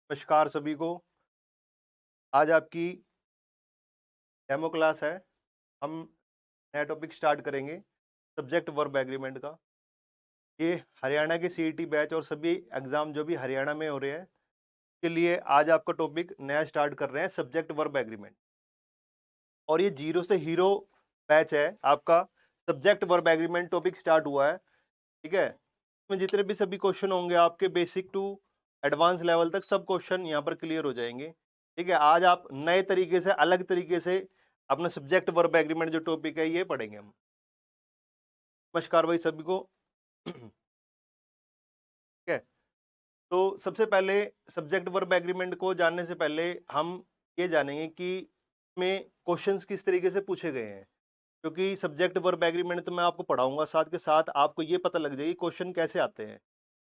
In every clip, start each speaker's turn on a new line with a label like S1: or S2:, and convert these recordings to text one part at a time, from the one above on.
S1: नमस्कार सभी को। आज आपकी डेमो क्लास है। हम नया टॉपिक स्टार्ट करेंगे सब्जेक्ट वर्ब एग्रीमेंट का। ये हरियाणा के सीईटी बैच और सभी एग्जाम जो भी हरियाणा में हो रहे हैं के लिए आज आपका टॉपिक नया स्टार्ट कर रहे हैं सब्जेक्ट वर्ब एग्रीमेंट। और ये जीरो से हीरो बैच है आपका। Subject verb agreement topic start हुआ है, ठीक है। इसमें जितने भी सभी क्वेश्चन होंगे आपके बेसिक टू एडवांस लेवल तक सब क्वेश्चन यहाँ पर क्लियर हो जाएंगे, ठीक है। आज आप नए तरीके से अलग तरीके से अपना सब्जेक्ट वर्ब एग्रीमेंट जो टॉपिक है ये पढ़ेंगे हम। नमस्कार भाई सभी को। ठीक है। तो सबसे पहले सब्जेक्ट वर्ब एग्रीमेंट को जानने से पहले हम ये जानेंगे कि इसमें क्वेश्चंस किस तरीके से पूछे गए हैं, क्योंकि सब्जेक्ट वर्ब एग्रीमेंट तो मैं आपको पढ़ाऊंगा, साथ के साथ आपको ये पता लग जाएगी क्वेश्चन कैसे आते हैं।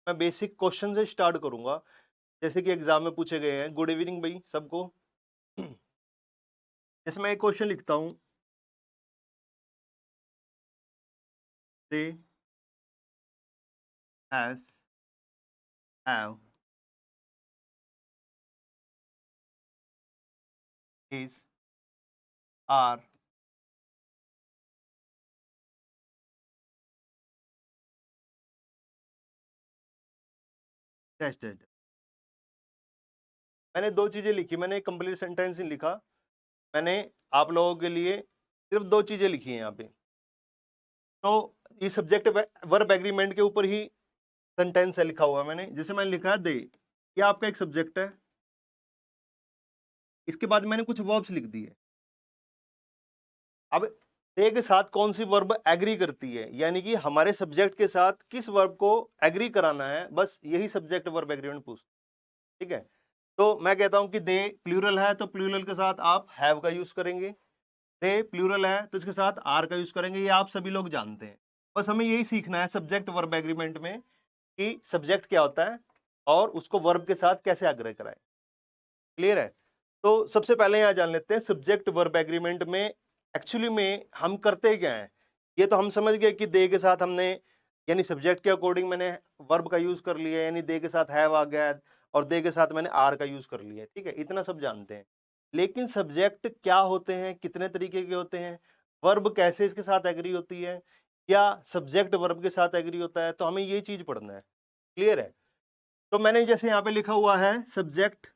S1: मैं बेसिक क्वेश्चन से स्टार्ट करूंगा जैसे कि एग्जाम में पूछे गए हैं। गुड इवनिंग भाई सबको। इसमें एक क्वेश्चन लिखता हूं, they has have is are tested. मैंने दो चीजें लिखी, मैंने कंप्लीट सेंटेंस नहीं लिखा। मैंने आप लोगों के लिए सिर्फ दो चीजें लिखी हैं यहाँ पे। तो ये सब्जेक्ट वर्ब एग्रीमेंट के ऊपर ही सेंटेंस है लिखा हुआ है मैंने। जैसे मैंने लिखा है दे, ये आपका एक सब्जेक्ट है। इसके बाद मैंने कुछ वर्ब्स लिख दिए। अब दे के साथ कौन सी वर्ब एग्री करती है, यानी कि हमारे सब्जेक्ट के साथ किस वर्ब को एग्री कराना है, बस यही सब्जेक्ट वर्ब एग्रीमेंट पूछता है, ठीक है। तो मैं कहता हूं कि दे प्लूरल है तो प्लूरल के साथ आप हैव का यूज करेंगे। दे प्लूरल है तो इसके साथ आर का यूज करेंगे। ये आप सभी लोग जानते हैं। बस हमें यही सीखना है सब्जेक्ट वर्ब एग्रीमेंट में कि सब्जेक्ट क्या होता है और उसको वर्ब के साथ कैसे आग्रह कराएं। क्लियर है। तो सबसे पहले यहां जान लेते हैं सब्जेक्ट वर्ब एग्रीमेंट में एक्चुअली में हम करते क्या है। ये तो हम समझ गए कि दे के साथ हमने यानी सब्जेक्ट के अकॉर्डिंग मैंने वर्ब का यूज कर लिया, यानी दे के साथ हैव आ गया और दे के साथ मैंने आर का यूज कर लिया, ठीक है। इतना सब जानते हैं। लेकिन सब्जेक्ट क्या होते हैं, कितने तरीके के होते हैं, वर्ब कैसे इसके साथ एग्री होती है, या सब्जेक्ट वर्ब के साथ एग्री होता है, तो हमें ये चीज पढ़ना है। क्लियर है। तो मैंने जैसे यहाँ पे लिखा हुआ है subject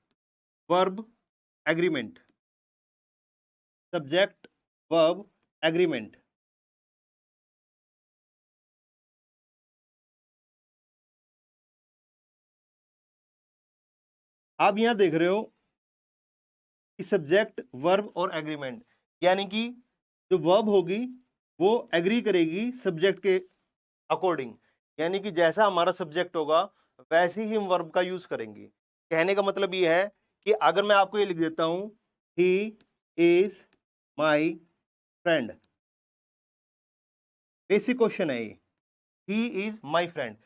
S1: verb agreement, subject verb agreement. आप यहां देख रहे हो कि सब्जेक्ट वर्ब और एग्रीमेंट, यानी कि जो वर्ब होगी वो एग्री करेगी सब्जेक्ट के अकॉर्डिंग, यानी कि जैसा हमारा सब्जेक्ट होगा वैसे ही हम वर्ब का यूज करेंगे। कहने का मतलब ये है कि अगर मैं आपको ये लिख देता हूं he is my friend, basic question है ये, ही इज माई फ्रेंड।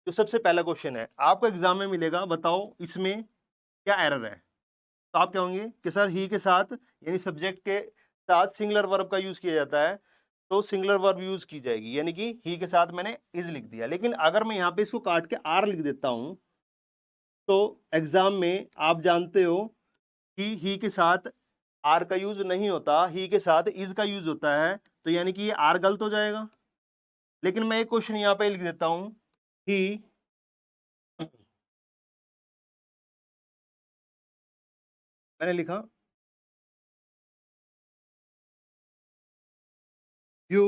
S1: जो सबसे पहला क्वेश्चन है आपको एग्जाम में मिलेगा, बताओ इसमें क्या एरर है। तो आप क्या होंगे कि सर ही के साथ यानी सब्जेक्ट के साथ सिंगुलर वर्ब का यूज किया जाता है, तो सिंगुलर वर्ब यूज की जाएगी, यानी कि ही के साथ मैंने इज लिख दिया। लेकिन अगर मैं यहाँ पे इसको काट के आर लिख देता हूं तो एग्जाम में आप जानते हो कि ही के साथ आर का यूज नहीं होता, ही के साथ इज का यूज होता है, तो यानी कि ये आर गलत हो जाएगा। लेकिन मैं एक क्वेश्चन यहाँ पे लिख देता हूं ही मैंने लिखा यू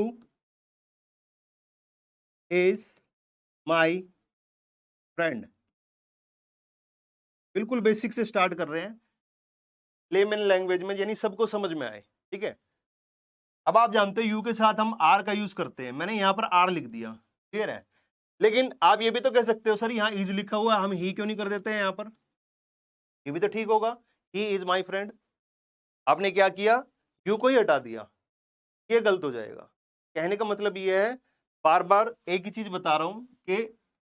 S1: इज माई फ्रेंड। बिल्कुल बेसिक से स्टार्ट कर रहे हैं, लेमन लैंग्वेज में, यानी सबको समझ में आए, ठीक है। अब आप जानते हो यू के साथ हम आर का यूज करते हैं, मैंने यहां पर आर लिख दिया। क्लियर है। लेकिन आप ये भी तो कह सकते हो सर यहाँ इज लिखा हुआ है, हम ही क्यों नहीं कर देते हैं यहां पर, ये भी तो ठीक होगा। ही इज माई फ्रेंड, आपने क्या किया, यू को ही हटा दिया, ये गलत हो जाएगा। कहने का मतलब ये है, बार बार एक ही चीज बता रहा हूं कि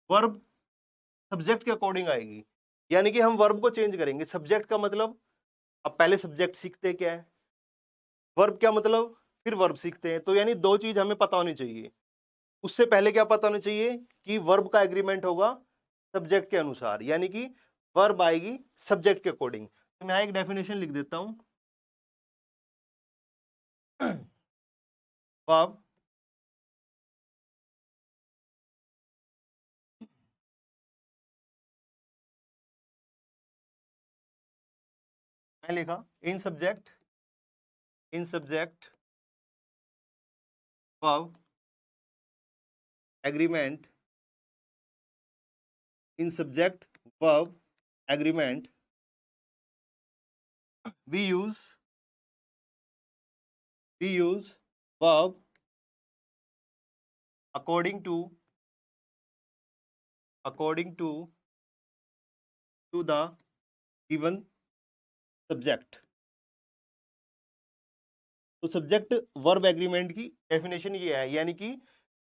S1: वर्ब सब्जेक्ट के अकॉर्डिंग आएगी, यानी कि हम वर्ब को चेंज करेंगे। सब्जेक्ट का मतलब, अब पहले सब्जेक्ट सीखते क्या है, वर्ब क्या मतलब, फिर वर्ब सीखते हैं। तो यानी दो चीज हमें पता होनी चाहिए। उससे पहले क्या पता होना चाहिए कि वर्ब का एग्रीमेंट होगा सब्जेक्ट के अनुसार, यानी कि वर्ब आएगी सब्जेक्ट के अकॉर्डिंग। तो मैं एक डेफिनेशन लिख देता हूं। वर्ब मैं लिखा in subject verb agreement, in subject verb agreement we use verb according to the given subject। तो सब्जेक्ट वर्ब एग्रीमेंट की डेफिनेशन ये है, यानी कि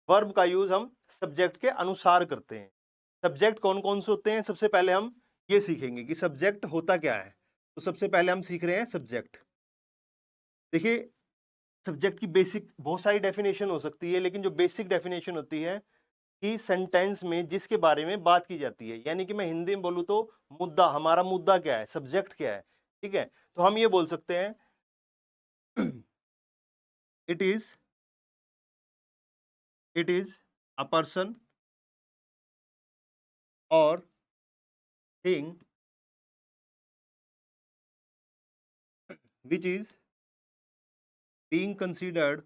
S1: वर्ब का यूज हम सब्जेक्ट के अनुसार करते हैं। सब्जेक्ट कौन कौन से होते हैं, सबसे पहले हम ये सीखेंगे कि सब्जेक्ट होता क्या है। तो सबसे पहले हम सीख रहे हैं सब्जेक्ट। देखिए, सब्जेक्ट की बेसिक बहुत सारी डेफिनेशन हो सकती है, लेकिन जो बेसिक डेफिनेशन होती है कि सेंटेंस में जिसके बारे में बात की जाती है, यानी कि मैं हिंदी में बोलूं तो मुद्दा, हमारा मुद्दा क्या है, सब्जेक्ट क्या है, ठीक है। तो हम ये बोल सकते हैं इट इज अ पर्सन और thing which is being considered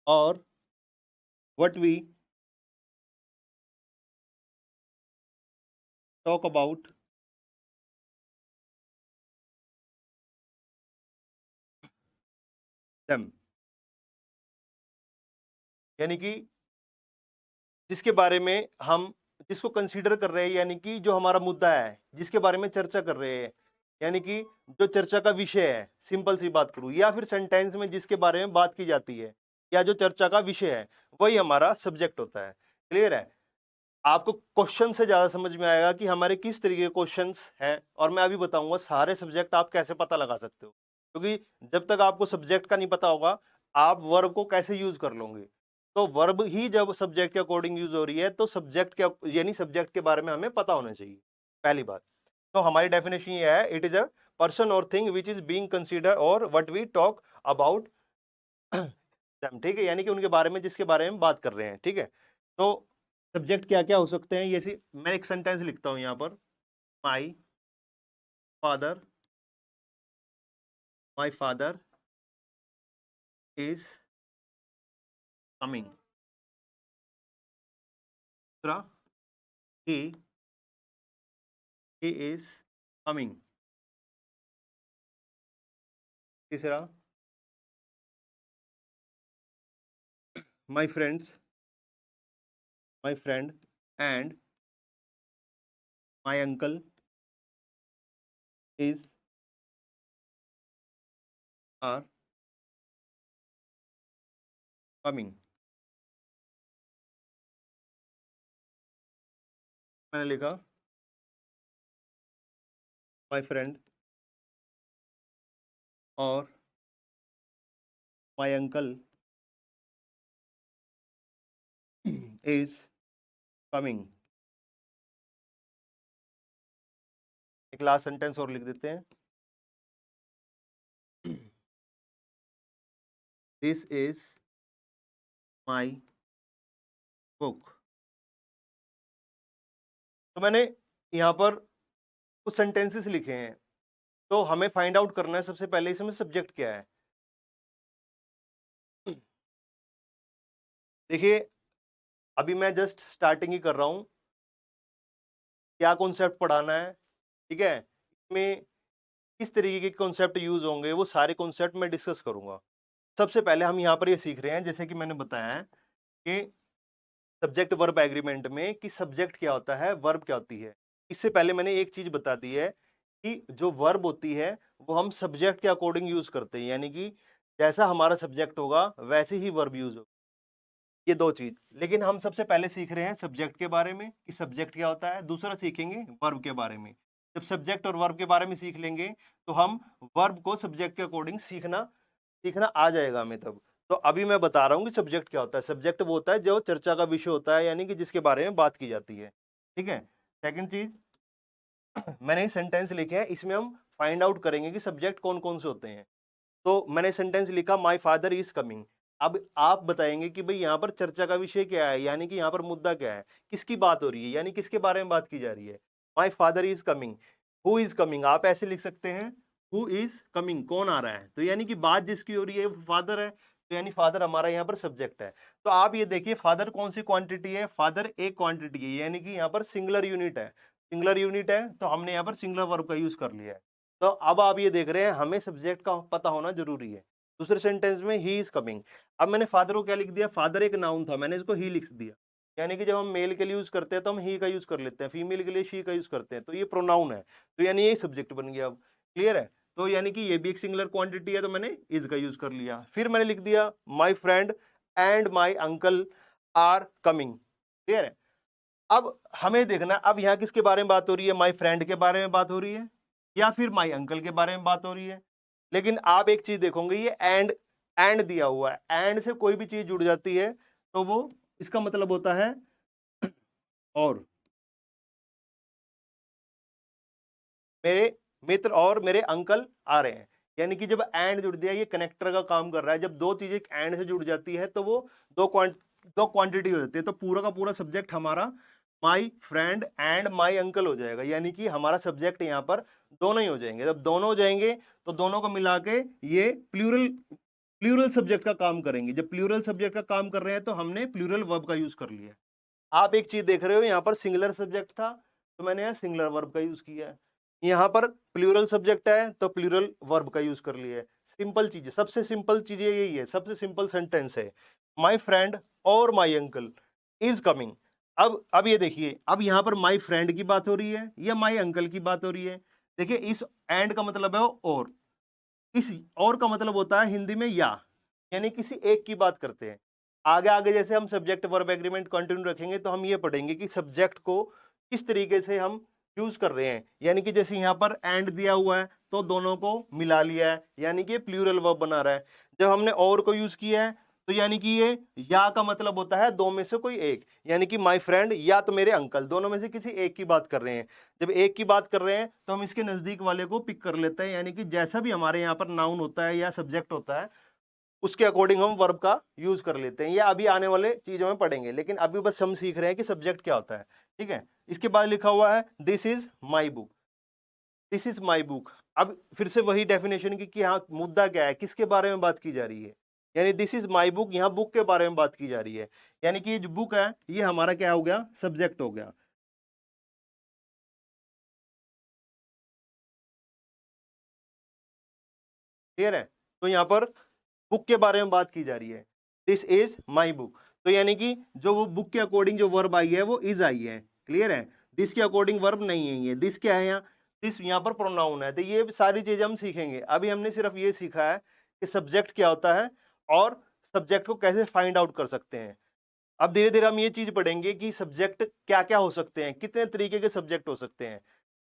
S1: or what we talk about them। यानी कि जिसके बारे में हम जिसको कंसीडर कर रहे हैं, यानी कि जो हमारा मुद्दा है, जिसके बारे में चर्चा कर रहे हैं, यानी कि जो चर्चा का विषय है, सिंपल सी बात करूं, या फिर सेंटेंस में जिसके बारे में बात की जाती है, या जो चर्चा का विषय है, वही हमारा सब्जेक्ट होता है। क्लियर है? आपको क्वेश्चन से ज्यादा समझ में आएगा कि हमारे किस तरीके के क्वेश्चंस हैं, और मैं अभी बताऊंगा सारे सब्जेक्ट आप कैसे पता लगा सकते हो। क्योंकि जब तक आपको सब्जेक्ट का नहीं पता होगा, आप वर्ब को कैसे यूज कर लोगे। तो वर्ब ही जब सब्जेक्ट के अकॉर्डिंग यूज हो रही है, तो सब्जेक्ट के यानी सब्जेक्ट के बारे में हमें पता होना चाहिए, पहली बात। तो हमारी डेफिनेशन ये है, इट इज अ पर्सन और thing which is being consider और what we talk about them, ठीक है, यानी कि उनके बारे में जिसके बारे में बात कर रहे हैं, ठीक है। तो सब्जेक्ट क्या क्या हो सकते हैं, ये मैं एक सेंटेंस लिखता हूं यहां पर। My father is coming. दूसरा, ही इज कमिंग। तीसरा, my friend and my uncle is are coming. मैंने लिखा माई फ्रेंड और माई अंकल इज कमिंग। एक लास्ट सेंटेंस और लिख देते हैं। This is my book. तो मैंने यहाँ पर कुछ सेंटेंसेस लिखे हैं, तो हमें फाइंड आउट करना है सबसे पहले इसमें सब्जेक्ट क्या है। देखिए, अभी मैं जस्ट स्टार्टिंग ही कर रहा हूं, क्या कॉन्सेप्ट पढ़ाना है, ठीक है, इसमें किस तरीके के कॉन्सेप्ट यूज होंगे, वो सारे कॉन्सेप्ट मैं डिस्कस करूंगा। सबसे पहले हम यहाँ पर ये सीख रहे हैं, जैसे कि मैंने बताया है कि सब्जेक्ट वर्ब एग्रीमेंट में कि सब्जेक्ट क्या होता है, वर्ब क्या होती है। इससे पहले मैंने एक चीज बता दी है कि जो वर्ब होती है वो हम सब्जेक्ट के अकॉर्डिंग यूज करते हैं, यानी कि जैसा हमारा सब्जेक्ट होगा वैसे ही वर्ब यूज होगा। ये दो चीज, लेकिन हम सबसे पहले सीख रहे हैं सब्जेक्ट के बारे में कि सब्जेक्ट क्या होता है, दूसरा सीखेंगे वर्ब के बारे में। जब सब्जेक्ट और वर्ब के बारे में सीख लेंगे तो हम वर्ब को सब्जेक्ट के अकॉर्डिंग सीखना सीखना आ जाएगा हमें तब। तो अभी मैं बता रहा हूँ कि सब्जेक्ट क्या होता है। सब्जेक्ट वो होता है जो चर्चा का विषय होता है, यानी कि जिसके बारे में बात की जाती है। ठीक है। सेकंड चीज, मैंने सेंटेंस लिखे हैं, इसमें हम फाइंड आउट करेंगे कि सब्जेक्ट कौन कौन से होते हैं। तो मैंने सेंटेंस लिखा, माई फादर इज कमिंग। अब आप बताएंगे कि भाई यहाँ पर चर्चा का विषय क्या है, यानी कि यहाँ पर मुद्दा क्या है, किसकी बात हो रही है, यानी किसके बारे में बात की जा रही है। माई father is coming, who is coming, आप ऐसे लिख सकते हैं, हु इज कमिंग, कौन आ रहा है, तो यानी कि बात जिसकी हो रही है वो फादर है, तो यानी फादर हमारा यहाँ पर सब्जेक्ट है। तो आप ये देखिए, फादर कौन सी क्वांटिटी है, फादर एक क्वांटिटी है, यानी कि यहाँ पर सिंगुलर यूनिट है। सिंगुलर यूनिट है तो हमने यहाँ पर सिंगुलर वर्ब का यूज कर लिया है। तो अब आप ये देख रहे हैं, हमें सब्जेक्ट का पता होना जरूरी है। दूसरे सेंटेंस में ही इज कमिंग, अब मैंने फादर को क्या लिख दिया, फादर एक नाउन था, मैंने इसको ही लिख दिया। यानी कि जब हम मेल के लिए यूज करते हैं तो हम ही का यूज कर लेते हैं, फीमेल के लिए शी का यूज करते हैं, तो ये प्रोनाउन है, तो यानी ये सब्जेक्ट बन गया। अब क्लियर है। तो यानी कि ये भी एक सिंगुलर क्वांटिटी है, तो मैंने इज का यूज कर लिया। फिर मैंने लिख दिया, my friend and my uncle are coming. Clear है। अब हमें देखना, अब यहाँ किसके बारे में बात हो रही है, माई फ्रेंड के बारे में बात हो रही है या फिर माई अंकल के बारे में बात हो रही है। लेकिन आप एक चीज देखोगे, ये एंड दिया हुआ है, एंड से कोई भी चीज जुड़ जाती है तो वो इसका मतलब होता है और। मेरे मित्र और मेरे अंकल आ रहे हैं, यानी कि जब एंड जुड़ दिया, ये कनेक्टर का काम कर रहा है। जब दो चीजें एंड से जुड़ जाती है तो वो दो दो क्वांटिटी हो जाती है, तो पूरा का पूरा सब्जेक्ट हमारा माई फ्रेंड एंड माई अंकल हो जाएगा, यानी कि हमारा सब्जेक्ट यहाँ पर दोनों ही हो जाएंगे। जब दोनों हो जाएंगे तो दोनों को मिला के ये प्लूरल प्लूरल सब्जेक्ट का काम करेंगे। जब प्लूरल सब्जेक्ट का काम कर रहे हैं तो हमने प्लूरल वर्ब का यूज कर लिया। आप एक चीज देख रहे हो, यहाँ पर सिंगुलर सब्जेक्ट था तो मैंने यहाँ सिंगुलर वर्ब का यूज किया है, यहाँ पर प्लूरल सब्जेक्ट है तो प्लूरल वर्ब का यूज कर लिया है। सिंपल चीज है, सबसे सिंपल चीज यही है, सबसे सिंपल सेंटेंस है, माई फ्रेंड और माई अंकल इज कमिंग। अब ये देखिए, अब यहाँ पर माई फ्रेंड की बात हो रही है या माई अंकल की बात हो रही है। देखिए, इस एंड का मतलब है और, इस और का मतलब होता है हिंदी में या, यानी किसी एक की बात करते हैं। आगे आगे जैसे हम सब्जेक्ट वर्ब एग्रीमेंट कंटिन्यू रखेंगे तो हम ये पढ़ेंगे कि सब्जेक्ट को किस तरीके से हम यूज कर रहे हैं। यानी कि जैसे यहाँ पर एंड दिया हुआ है तो दोनों को मिला लिया है, यानी कि प्लूरल वर्ब बना रहा है। जब हमने और को यूज किया है तो यानी कि ये या का मतलब होता है दो में से कोई एक, यानी कि माय फ्रेंड या तो मेरे अंकल, दोनों में से किसी एक की बात कर रहे हैं। जब एक की बात कर रहे हैं तो हम इसके नजदीक वाले को पिक कर लेते हैं, यानी कि जैसा भी हमारे यहाँ पर नाउन होता है या सब्जेक्ट होता है उसके अकॉर्डिंग हम वर्ब का यूज कर लेते हैं। ये अभी आने वाले चीजों में पढ़ेंगे, लेकिन अभी बस हम सीख रहे हैं कि सब्जेक्ट क्या होता है। ठीक है। इसके बाद लिखा हुआ है, this is my book. This is my book, अब फिर से वही डेफिनेशन की कि हाँ मुद्दा क्या है, किसके बारे में बात की जा रही है। यानी दिस इज माई बुक, यहाँ बुक के बारे में बात की जा रही है, यानी कि ये जो बुक है ये हमारा क्या हो गया, सब्जेक्ट हो गया। क्लियर है। तो यहाँ पर बुक के बारे में बात की जा रही है, दिस इज माई बुक। तो यानी कि जो वो बुक के अकॉर्डिंग जो वर्ब आई है वो इज आई है। क्लियर है। दिस के अकॉर्डिंग वर्ब नहीं है, ये दिस क्या है, यहाँ दिस यहाँ पर प्रोनाउन है। तो ये सारी चीजें हम सीखेंगे। अभी हमने सिर्फ ये सीखा है कि सब्जेक्ट क्या होता है और सब्जेक्ट को कैसे फाइंड आउट कर सकते हैं। अब धीरे धीरे हम ये चीज पढ़ेंगे कि सब्जेक्ट क्या क्या हो सकते हैं, कितने तरीके के सब्जेक्ट हो सकते हैं।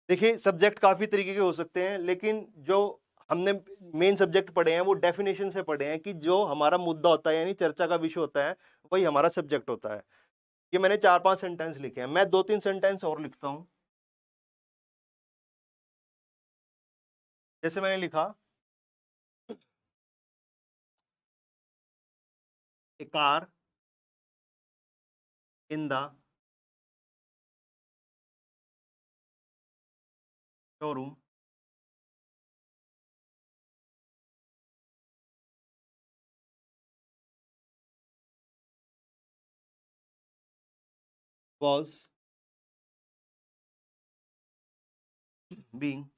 S1: देखिए, सब्जेक्ट काफी तरीके के हो सकते हैं, लेकिन जो हमने मेन सब्जेक्ट पढ़े हैं वो डेफिनेशन से पढ़े हैं कि जो हमारा मुद्दा होता है यानी चर्चा का विषय होता है वही हमारा सब्जेक्ट होता है। ये मैंने 4-5 सेंटेंस लिखे हैं, मैं 2-3 सेंटेंस और लिखता हूं। जैसे मैंने लिखा, a car in the showroom was being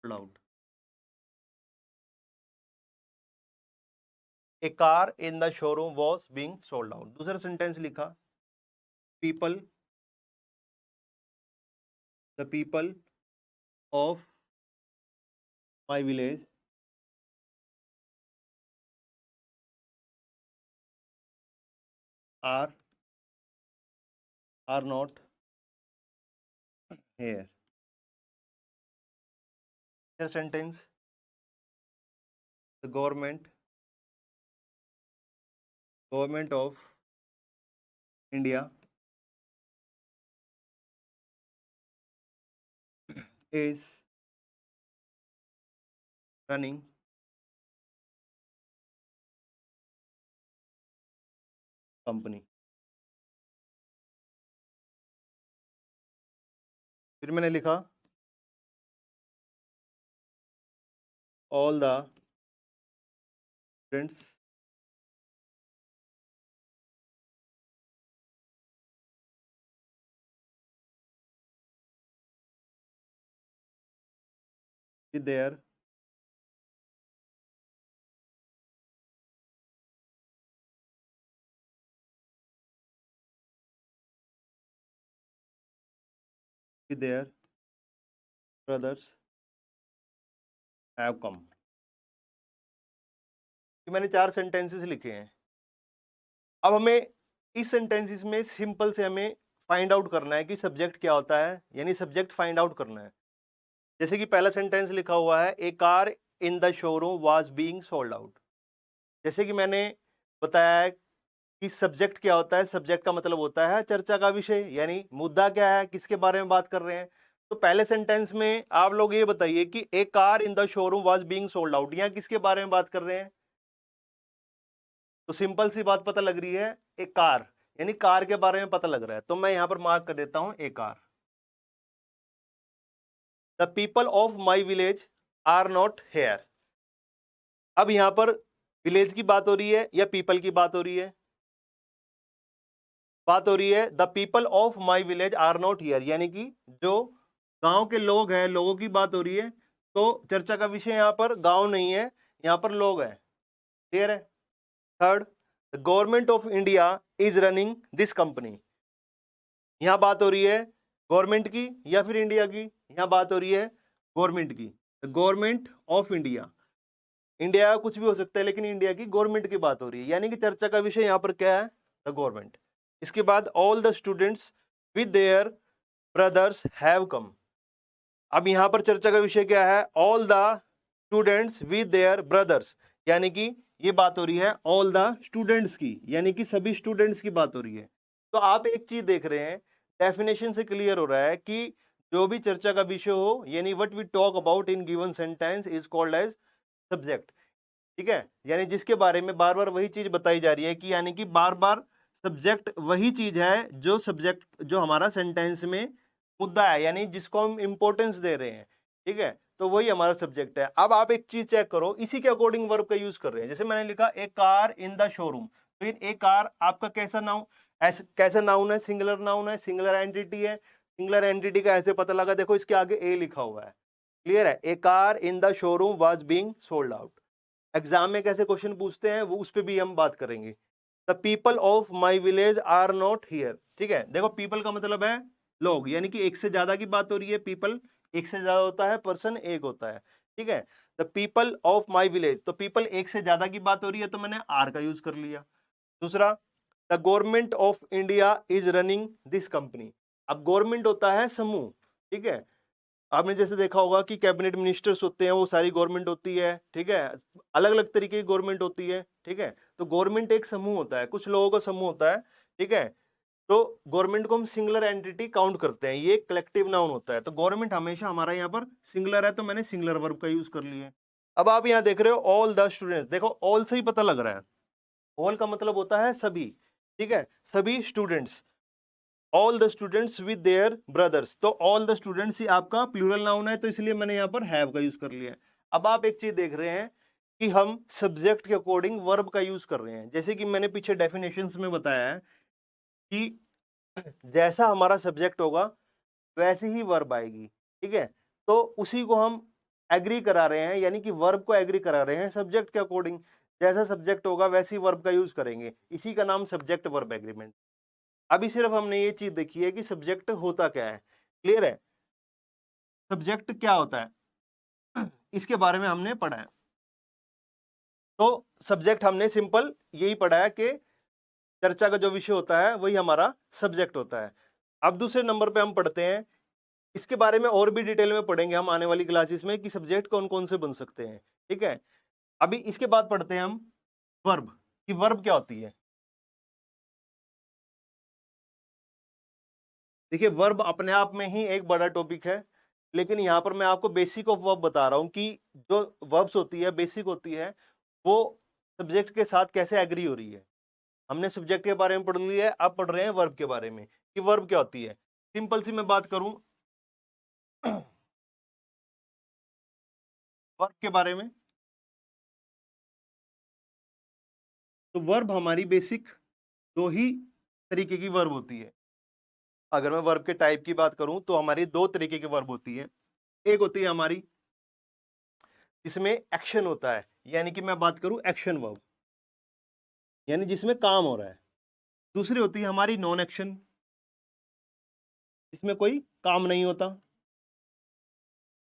S1: allowed। A car in the showroom was being sold out। दूसरा सेंटेंस लिखा, people the people of my village are not here. Sentence, the government of India is running company। फिर मैंने लिखा all the students with their brothers have come। कि मैंने 4 sentences लिखे हैं। अब हमें इस सेंटेंसेस में सिंपल से हमें फाइंड आउट करना है कि सब्जेक्ट क्या होता है, यानी सब्जेक्ट फाइंड आउट करना है। जैसे कि पहला सेंटेंस लिखा हुआ है a car in the showroom was being sold out. जैसे कि मैंने बताया है कि सब्जेक्ट क्या होता है, सब्जेक्ट का मतलब होता है चर्चा का विषय, यानी मुद्दा क्या है, किसके बारे में बात कर रहे हैं। तो पहले सेंटेंस में आप लोग ये बताइए कि a car in the showroom was being sold out, यहाँ किसके बारे में बात कर रहे हैं। तो सिंपल सी बात पता लग रही है, ए कार यानी कार के बारे में पता लग रहा है। तो मैं यहां पर मार्क कर देता हूं a car. The people of my village are not here. अब यहां पर विलेज की बात हो रही है या पीपल की बात हो रही है? बात हो रही है the people of my village are not here, यानी कि जो गांव के लोग हैं, लोगों की बात हो रही है। तो चर्चा का विषय यहां पर गांव नहीं है, यहां पर लोग हैं। क्लियर है? Third, the government of India is running this company. यहां बात हो रही है गवर्नमेंट की या फिर इंडिया की? यहां बात हो रही है गवर्नमेंट की। The government of India, India कुछ भी हो सकता है लेकिन इंडिया की गवर्नमेंट की बात हो रही है, यानी कि चर्चा का विषय यहां पर क्या है? The government. इसके बाद all the students with their brothers have come. अब यहां पर चर्चा का विषय क्या है? All the students with their brothers, यानी कि ये बात हो रही है ऑल द स्टूडेंट्स की, यानी कि सभी स्टूडेंट्स की बात हो रही है। तो आप एक चीज देख रहे हैं, डेफिनेशन से क्लियर हो रहा है कि जो भी चर्चा का विषय हो, यानी what we talk about in given sentence is called as subject. ठीक है, यानी जिसके बारे में बार बार वही चीज बताई जा रही है, कि यानी कि बार बार सब्जेक्ट वही चीज है जो सब्जेक्ट जो हमारा सेंटेंस में मुद्दा है, यानी जिसको हम इंपॉर्टेंस दे रहे हैं। ठीक है, तो वही हमारा सब्जेक्ट है। अब आप एक चीज चेक करो, इसी के अकॉर्डिंग वर्ब का यूज कर रहे हैं। जैसे मैंने लिखा a car in the showroom, तो इन ए कार आपका कैसा नाउन, कैसा नाउन है? सिंगुलर नाउन है, सिंगुलर एंटिटी है। सिंगुलर एंटिटी का ऐसे पता लगा, देखो इसके आगे ए लिखा हुआ है। क्लियर है? A car in the showroom was being sold out. Exam में कैसे क्वेश्चन पूछते हैं वो, उस पर भी हम बात करेंगे। The people of my village are not here. ठीक है, देखो पीपल का मतलब है लोग, यानी कि एक से ज्यादा की बात हो रही है। पीपल एक से ज्यादा होता है, पर्सन एक होता है। ठीक है, the people of my village, तो पीपल एक से ज्यादा की बात हो रही है, तो मैंने आर का यूज कर लिया। दूसरा, the government of India is running this company. अब गवर्नमेंट होता है समूह। ठीक है, आपने जैसे देखा होगा कि कैबिनेट मिनिस्टर्स होते हैं, वो सारी गवर्नमेंट होती है। ठीक है, अलग अलग तरीके की गवर्नमेंट होती है। ठीक है, तो गवर्नमेंट एक समूह होता है, कुछ लोगों का समूह होता है। ठीक है, तो गवर्नमेंट को हम सिंगुलर एंटिटी काउंट करते हैं, ये कलेक्टिव नाउन होता है। तो गवर्नमेंट हमेशा हमारा यहाँ पर सिंगुलर है, तो मैंने सिंगुलर वर्ब का यूज कर लिया। अब आप यहाँ देख रहे हो ऑल द स्टूडेंट्स, देखो ऑल से ही पता लग रहा है, ऑल का मतलब होता है सभी। ठीक है, सभी students, all the students with their brothers, तो ऑल द स्टूडेंट्स ही आपका प्लूरल नाउन है, तो इसलिए मैंने यहाँ पर हैव का यूज कर लिया। अब आप एक चीज देख रहे हैं कि हम सब्जेक्ट के अकॉर्डिंग वर्ब का यूज कर रहे हैं। जैसे कि मैंने पीछे डेफिनेशंस में बताया है कि जैसा हमारा सब्जेक्ट होगा वैसी ही वर्ब आएगी। ठीक है, तो उसी को हम एग्री करा रहे हैं, यानी कि वर्ब को एग्री करा रहे हैं सब्जेक्ट के अकॉर्डिंग। जैसा सब्जेक्ट होगा वैसी वर्ब का यूज करेंगे, इसी का नाम सब्जेक्ट वर्ब एग्रीमेंट। अभी सिर्फ हमने ये चीज देखी है कि सब्जेक्ट होता क्या है। क्लियर है? सब्जेक्ट क्या होता है इसके बारे में हमने पढ़ा है। तो सब्जेक्ट हमने सिंपल यही पढ़ा है कि चर्चा का जो विषय होता है वही हमारा सब्जेक्ट होता है। अब दूसरे नंबर पे हम पढ़ते हैं, इसके बारे में और भी डिटेल में पढ़ेंगे हम आने वाली क्लासेस में कि सब्जेक्ट कौन कौन से बन सकते हैं। ठीक है, अभी इसके बाद पढ़ते हैं हम वर्ब कि वर्ब क्या होती है। देखिए वर्ब अपने आप में ही एक बड़ा टॉपिक है, लेकिन यहाँ पर मैं आपको बेसिक ऑफ वर्ब बता रहा हूँ कि जो वर्ब्स होती है, बेसिक होती है, वो सब्जेक्ट के साथ कैसे एग्री हो रही है। हमने सब्जेक्ट के बारे में पढ़ लिया है, अब पढ़ रहे हैं वर्ब के बारे में कि वर्ब क्या होती है। सिंपल सी मैं बात करूं वर्ब के बारे में, तो वर्ब हमारी बेसिक दो ही तरीके की वर्ब होती है। अगर मैं वर्ब के टाइप की बात करूं तो हमारी दो तरीके की वर्ब होती है। एक होती है हमारी जिसमें एक्शन होता है, यानी कि मैं बात करूं एक्शन वर्ब, यानी जिसमें काम हो रहा है। दूसरी होती है हमारी नॉन एक्शन, जिसमें कोई काम नहीं होता।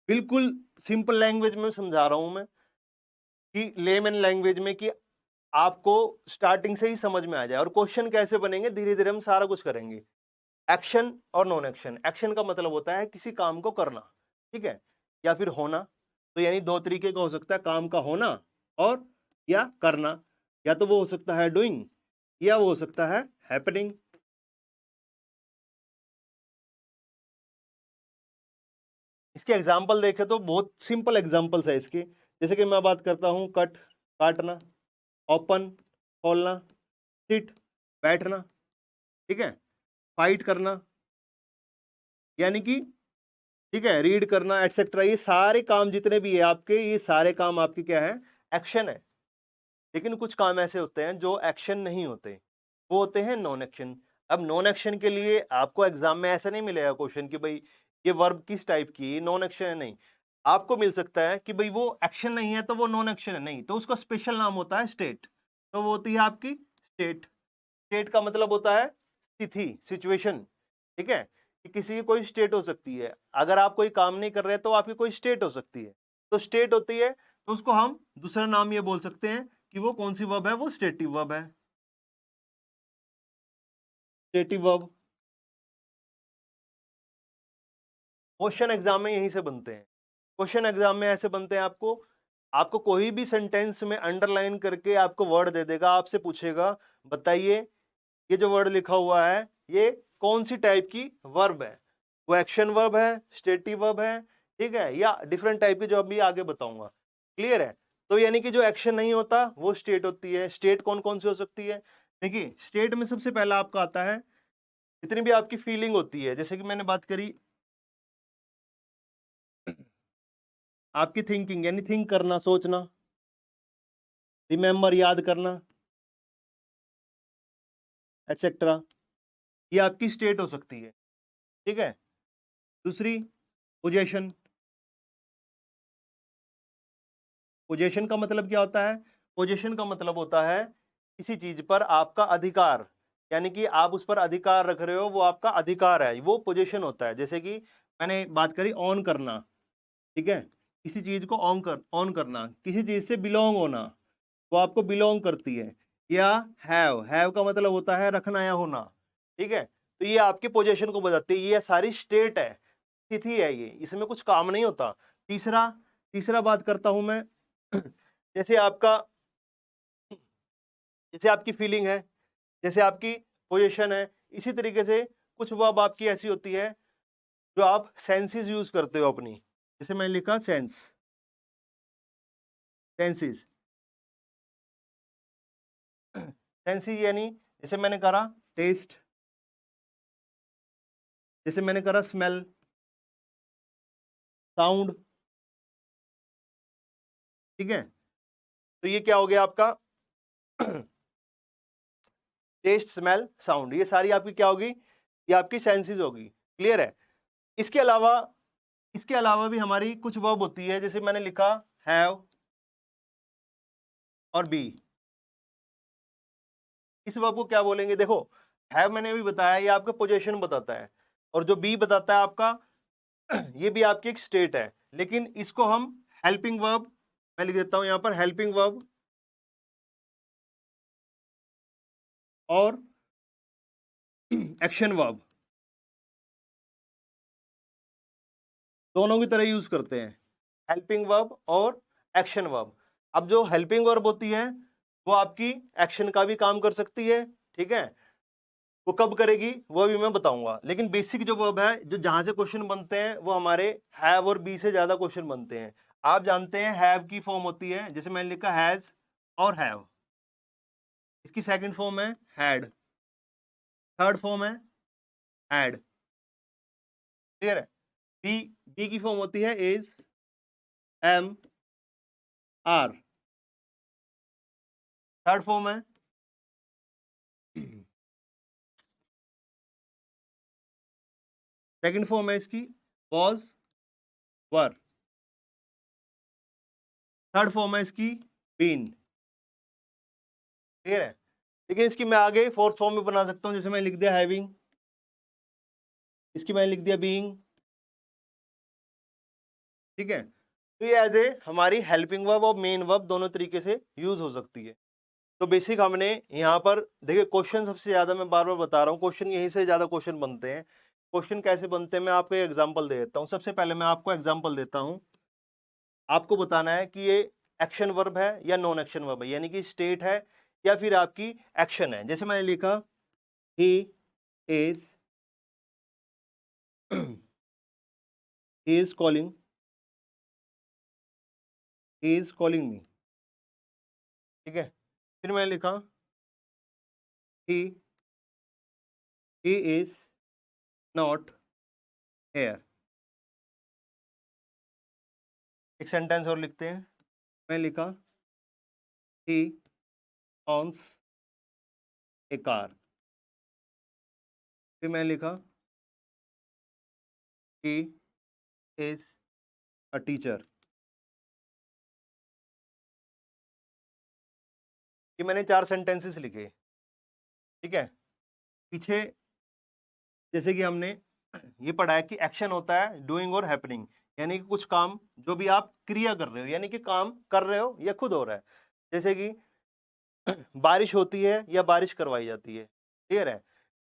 S1: बिल्कुल सिंपल लैंग्वेज में समझा रहा हूं मैं, कि लेमन लैंग्वेज में, कि आपको स्टार्टिंग से ही समझ में आ जाए। और क्वेश्चन कैसे बनेंगे धीरे धीरे हम सारा कुछ करेंगे। एक्शन और नॉन एक्शन। एक्शन का मतलब होता है किसी काम को करना, ठीक है, या फिर होना। तो यानी दो तरीके का हो सकता है, काम का होना और या करना। या तो वो हो सकता है डूइंग, या वो हो सकता है हैपनिंग। इसके एग्जाम्पल देखें तो बहुत सिंपल एग्जाम्पल्स है इसके। जैसे कि मैं बात करता हूं कट, काटना, ओपन, खोलना, सिट, बैठना, ठीक है, फाइट करना, यानी कि ठीक है, रीड करना, एटसेट्रा। ये सारे काम जितने भी है आपके, ये सारे काम आपके क्या है, एक्शन है। लेकिन कुछ काम ऐसे होते हैं जो एक्शन नहीं होते, वो होते हैं नॉन एक्शन। अब नॉन एक्शन के लिए आपको एग्जाम में ऐसा नहीं मिलेगा क्वेश्चन कि भाई ये वर्ब किस टाइप की है, नॉन एक्शन है, नहीं। आपको मिल सकता है कि भाई वो एक्शन नहीं है तो वो नॉन एक्शन है, नहीं तो उसका स्पेशल नाम होता है स्टेट। तो वो होती है आपकी स्टेट। स्टेट का मतलब होता है स्थिति, सिचुएशन, ठीक है, कि किसी की कोई स्टेट हो सकती है। अगर आप कोई काम नहीं कर रहे तो आपकी कोई स्टेट हो सकती है। तो स्टेट होती है, तो उसको हम दूसरा नाम ये बोल सकते हैं कि वो कौन सी वर्ब है, वो स्टेटिव वर्ब है। Stative verb. क्वेश्चन एग्जाम में यहीं से बनते हैं। क्वेश्चन एग्जाम में ऐसे बनते हैं, आपको आपको कोई भी सेंटेंस में अंडरलाइन करके आपको वर्ड दे देगा, आपसे पूछेगा बताइए ये जो वर्ड लिखा हुआ है ये कौन सी टाइप की वर्ब है। वो एक्शन वर्ब है, स्टेटिव वर्ब है, ठीक है, या डिफरेंट टाइप की जो अभी आगे बताऊंगा। क्लियर है। तो यानी कि जो एक्शन नहीं होता वो स्टेट होती है। स्टेट कौन कौन सी हो सकती है, देखिए स्टेट में सबसे पहला आपका आता है जितनी भी आपकी फीलिंग होती है। जैसे कि मैंने बात करी आपकी थिंकिंग, यानी थिंक करना, सोचना, रिमेंबर, याद करना, एटसेट्रा, ये आपकी स्टेट हो सकती है, ठीक है। दूसरी पोजेशन। पोजेशन का मतलब क्या होता है, पोजेशन का मतलब होता है किसी चीज पर आपका अधिकार, यानी कि आप उस पर अधिकार रख रहे हो, वो आपका अधिकार है, वो पोजेशन होता है। जैसे कि मैंने बात करी ऑन करना, ठीक है, किसी चीज को ऑन करना, किसी चीज से बिलोंग होना, वो आपको बिलोंग करती है। या हैव का मतलब होता है रखना या होना, ठीक है। तो ये आपके पोजीशन को बताती है, ये सारी स्टेट है, स्थिति है, ये इसमें कुछ काम नहीं होता। तीसरा तीसरा बात करता हूं मैं जैसे आपका, जैसे आपकी फीलिंग है, जैसे आपकी पोजीशन है, इसी तरीके से कुछ वर्ब आपकी ऐसी होती है जो आप सेंसेस यूज करते हो अपनी। जैसे मैंने लिखा सेंसेस। सेंसेस यानी जैसे मैंने करा टेस्ट, जैसे मैंने करा स्मेल, साउंड, ठीक है। तो ये क्या हो गया आपका टेस्ट, स्मेल, साउंड, ये सारी आपकी क्या होगी, ये आपकी सेंसेस होगी। क्लियर है। इसके अलावा इसके अलावा भी हमारी कुछ वर्ब होती है, जैसे मैंने लिखा हैव और बी। इस वर्ब को क्या बोलेंगे, देखो हैव मैंने अभी बताया ये आपका पोजीशन बताता है, और जो बी बताता है आपका ये भी आपकी एक स्टेट है। लेकिन इसको हम हेल्पिंग वर्ब, मैं लिख देता हूं यहां पर हेल्पिंग वर्ब और एक्शन वर्ब दोनों की तरह यूज करते हैं, हेल्पिंग वर्ब और एक्शन वर्ब। अब जो हेल्पिंग वर्ब होती है वो आपकी एक्शन का भी काम कर सकती है, ठीक है। वो कब करेगी वो भी मैं बताऊंगा, लेकिन बेसिक जो वर्ब है जो जहां से क्वेश्चन बनते हैं वो हमारे हैव और बी से ज्यादा क्वेश्चन बनते हैं। आप जानते हैं हैव की फॉर्म होती है, जैसे मैंने लिखा हैज और हैव, इसकी सेकंड फॉर्म है हैड, थर्ड फॉर्म है हैड, क्लियर है। बी, बी की फॉर्म होती है is, am, are, third form है सेकंड फॉर्म है इसकी वॉज, वर, थर्ड फॉर्म है इसकी बीन, क्लियर है। लेकिन इसकी मैं आगे फोर्थ फॉर्म में बना सकता हूं, जैसे मैं लिख दिया हैविंग, इसकी मैंने लिख दिया बीइंग, ठीक है। तो ये एज ए हमारी हेल्पिंग वर्ब और मेन वर्ब दोनों तरीके से यूज हो सकती है। तो बेसिक हमने यहाँ पर देखिए क्वेश्चन सबसे ज्यादा, मैं बार बार बता रहा हूँ, क्वेश्चन यहीं से ज्यादा क्वेश्चन बनते हैं। क्वेश्चन कैसे बनते हैं मैं आपको एग्जांपल दे देता हूँ। सबसे पहले मैं आपको एग्जांपल देता हूँ, आपको बताना है कि ये एक्शन वर्ब है या नॉन एक्शन वर्ब है, यानी कि स्टेट है या फिर आपकी एक्शन है। जैसे मैंने लिखा he is he is calling, he is calling me, ठीक है। फिर मैंने लिखा he is not here। एक सेंटेंस और लिखते हैं, मैं लिखा he owns a car। फिर मैंने लिखा he is a teacher। ये मैंने 4 सेंटेंसेस लिखे, ठीक है। पीछे जैसे कि हमने ये पढ़ा है कि एक्शन होता है डूइंग और हैपनिंग, यानी कि कुछ काम जो भी आप क्रिया कर रहे हो, यानी कि काम कर रहे हो या खुद हो रहा है। जैसे कि बारिश होती है या बारिश करवाई जाती है, क्लियर है।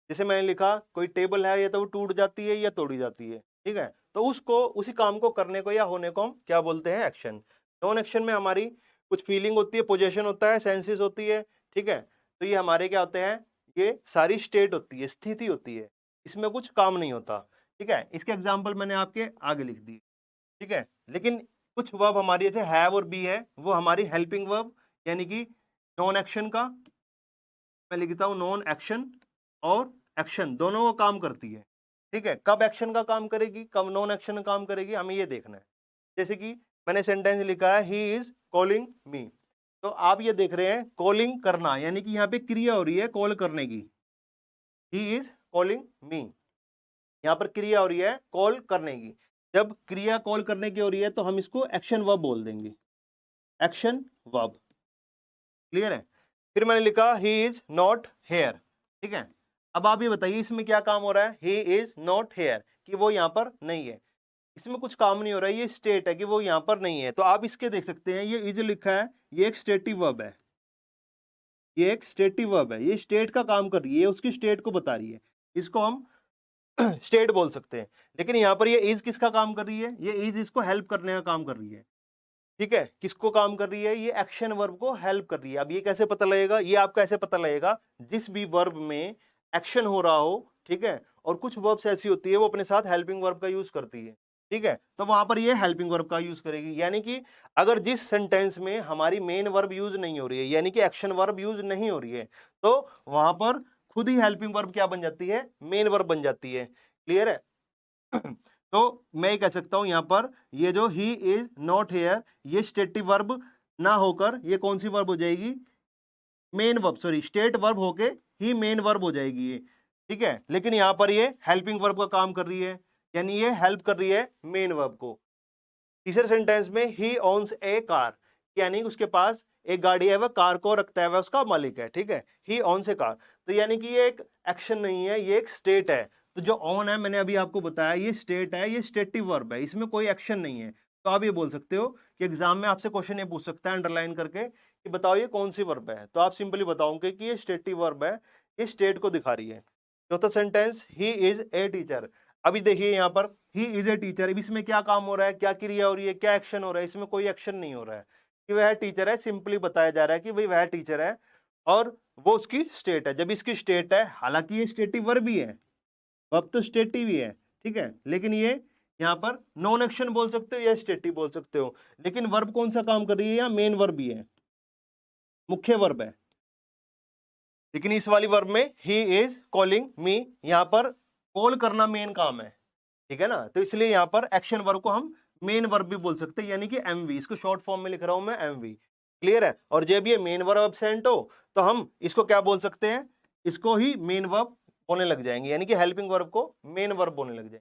S1: जैसे मैंने लिखा कोई टेबल है या तो वो टूट जाती है या तोड़ी जाती है, ठीक है। तो उसको, उसी काम को करने को या होने को हम क्या बोलते हैं, एक्शन। नॉन एक्शन में हमारी कुछ फीलिंग होती है, पोजेशन होता है, सेंसेस होती है, ठीक है। तो ये हमारे क्या होते हैं, ये सारी स्टेट होती है, स्थिति होती है, इसमें कुछ काम नहीं होता, ठीक है। इसके एग्जाम्पल मैंने आपके आगे लिख दिए, ठीक है। लेकिन कुछ वर्ब हमारी जैसे हैव और बी है, वो हमारी हेल्पिंग वर्ब, यानी कि नॉन एक्शन का, मैं लिखता हूं नॉन एक्शन और एक्शन दोनों वो काम करती है, ठीक है। कब एक्शन का काम करेगी, कब नॉन एक्शन का काम करेगी, हमें ये देखना है। जैसे कि मैंने सेंटेंस लिखा है ही इज कॉलिंग मी, तो आप ये देख रहे हैं कॉलिंग करना, यानी कि यहाँ पे क्रिया हो रही है कॉल करने की, ही इज कॉलिंग मी, यहाँ पर क्रिया हो रही है कॉल करने की। जब क्रिया कॉल करने की हो रही है तो हम इसको एक्शन वर्ब बोल देंगे, एक्शन वर्ब, क्लियर है। फिर मैंने लिखा ही इज नॉट हेयर, ठीक है। अब आप ये बताइए इसमें क्या काम हो रहा है, ही इज नॉट हेयर, कि वो यहाँ पर नहीं है, इसमें कुछ काम नहीं हो रहा है, ये स्टेट है कि वो यहाँ पर नहीं है। तो आप इसके देख सकते हैं, ये इज लिखा है, ये एक स्टेटिव वर्ब है, ये एक स्टेटिव वर्ब है, ये स्टेट का काम कर रही है, ये उसकी स्टेट को बता रही है, इसको हम स्टेट बोल सकते हैं। लेकिन यहाँ पर ये इज किसका काम कर रही है, ये इज इसको हेल्प करने का काम कर रही है, ठीक है। किसको काम कर रही है, ये एक्शन वर्ब को हेल्प कर रही है। अब ये कैसे पता लगेगा, ये आपको ऐसे पता लगेगा जिस भी वर्ब में एक्शन हो रहा हो, ठीक है, और कुछ वर्ब्स ऐसी होती है वो अपने साथ हेल्पिंग वर्ब का यूज करती है, ठीक है, तो वहां पर ये हेल्पिंग वर्ब का यूज करेगी। यानी कि अगर जिस सेंटेंस में हमारी मेन वर्ब यूज नहीं हो रही है, यानी कि एक्शन वर्ब यूज नहीं हो रही है, तो वहां पर खुद ही हेल्पिंग वर्ब क्या बन जाती है, मेन वर्ब बन जाती है, क्लियर है। तो मैं ये कह सकता हूं यहां पर ये जो ही इज नॉट हेयर, ये स्टेटिव वर्ब ना होकर ये कौन सी वर्ब हो जाएगी, main verb, sorry state verb होके ही मेन वर्ब हो जाएगी ये, ठीक है। लेकिन यहां पर ये हेल्पिंग वर्ब का काम कर रही है, यानी ये हेल्प कर रही है मेन वर्ब को। तीसरे सेंटेंस में ही ओन्स ए कार, यानी उसके पास एक गाड़ी है, वह कार को रखता है, वह उसका मालिक है, ठीक है। ही ओन्स ए कार, तो यानी कि ये एक एक्शन नहीं है, ये एक स्टेट है। तो जो ऑन है मैंने अभी आपको बताया ये स्टेट है, ये स्टेटिव वर्ब है, इसमें कोई एक्शन नहीं है। तो आप ये बोल सकते हो कि एग्जाम में आपसे क्वेश्चन ये पूछ सकता है अंडरलाइन करके कि बताओ ये कौन सी वर्ब है, तो आप सिंपली बताओगे कि ये स्टेटिव वर्ब है, ये स्टेट को दिखा रही है। चौथा sentence he is a teacher, अभी देखिए यहाँ पर ही इज ए टीचर, इसमें क्या काम हो रहा है, क्या क्रिया हो रही है, क्या एक्शन हो रहा है, इसमें कोई एक्शन नहीं हो रहा है। कि वह टीचर है, सिंपली बताया जा रहा है कि भाई वह टीचर है और वो उसकी स्टेट है। जब इसकी स्टेट है, हालांकि ये स्टेटिव वर्ब भी है, वर्ब तो स्टेटिव ही है, ठीक है, लेकिन ये यहाँ पर नॉन एक्शन बोल सकते हो या स्टेटिव बोल सकते हो, लेकिन वर्ब कौन सा काम कर रही है, या मेन वर्ब ही है, मुख्य वर्ब है। लेकिन इस वाली वर्ब में ही इज कॉलिंग मी, यहाँ पर कॉल करना मेन काम है, ठीक है ना, तो इसलिए यहाँ पर एक्शन वर्ब को हम मेन वर्ब भी बोल सकते हैं, यानी कि एमवी। इसको शॉर्ट फॉर्म में लिख रहा हूं मैं, एमवी। क्लियर है। और जब ये मेन वर्ब एब्सेंट हो तो हम इसको क्या बोल सकते हैं, इसको ही मेन वर्ब बोलने लग जाएंगे, यानी कि हेल्पिंग वर्ब को मेन वर्ब बोलने लग जाएंगे।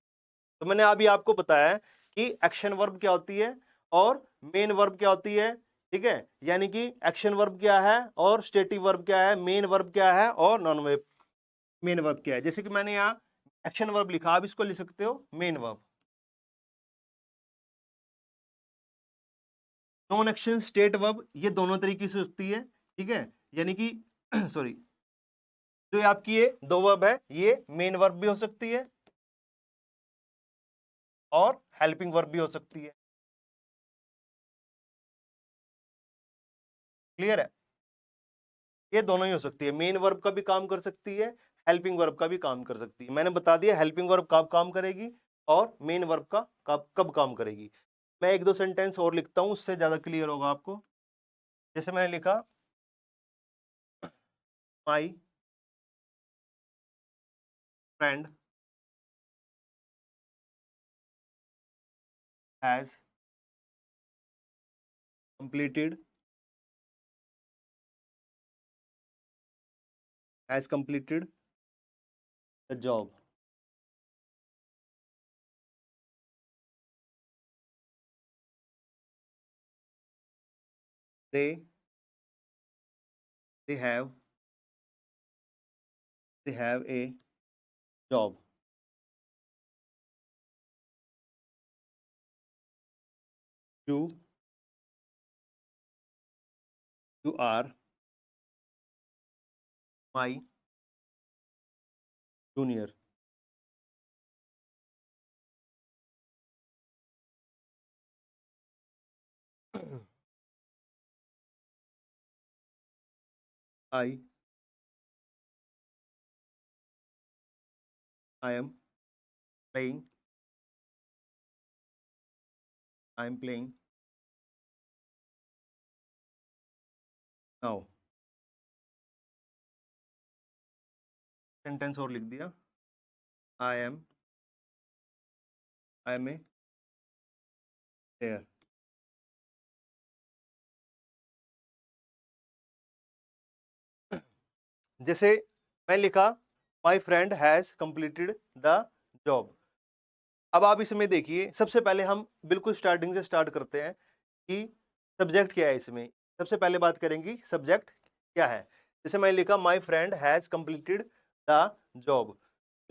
S1: तो मैंने अभी आपको बताया कि एक्शन वर्ब क्या होती है और मेन वर्ब क्या होती है, ठीक है, यानी कि एक्शन वर्ब क्या है और स्टेटिव वर्ब क्या है, मेन वर्ब क्या है और नॉन वर्ब मेन वर्ब क्या है। जैसे कि मैंने यहाँ एक्शन वर्ब लिखा, आप इसको लिख सकते हो main verb. Non action state verb ये दोनों तरीके से होती है, ठीक है, यानी कि सॉरी, जो आपकी ये दो वर्ब है ये मेन वर्ब भी हो सकती है और हेल्पिंग वर्ब भी हो सकती है। क्लियर है, ये दोनों ही हो सकती है, मेन वर्ब का भी काम कर सकती है, हेल्पिंग वर्ब का भी काम कर सकती है। मैंने बता दिया हेल्पिंग वर्ब कब काम करेगी और मेन वर्ब का कब काम करेगी। मैं एक दो सेंटेंस और लिखता हूं, उससे ज्यादा क्लियर होगा आपको। जैसे मैंने लिखा my friend has completed the job. They have a job. You are my junior. I am playing. I am playing now. Sentence और लिख दिया, I am a player. जैसे मैं लिखा my friend has completed the job. अब आप इसमें देखिए, सबसे पहले हम बिल्कुल स्टार्टिंग से स्टार्ट करते हैं कि सब्जेक्ट क्या है। इसमें सबसे पहले बात करेंगे सब्जेक्ट क्या है। जैसे मैंने लिखा my friend has completed the job,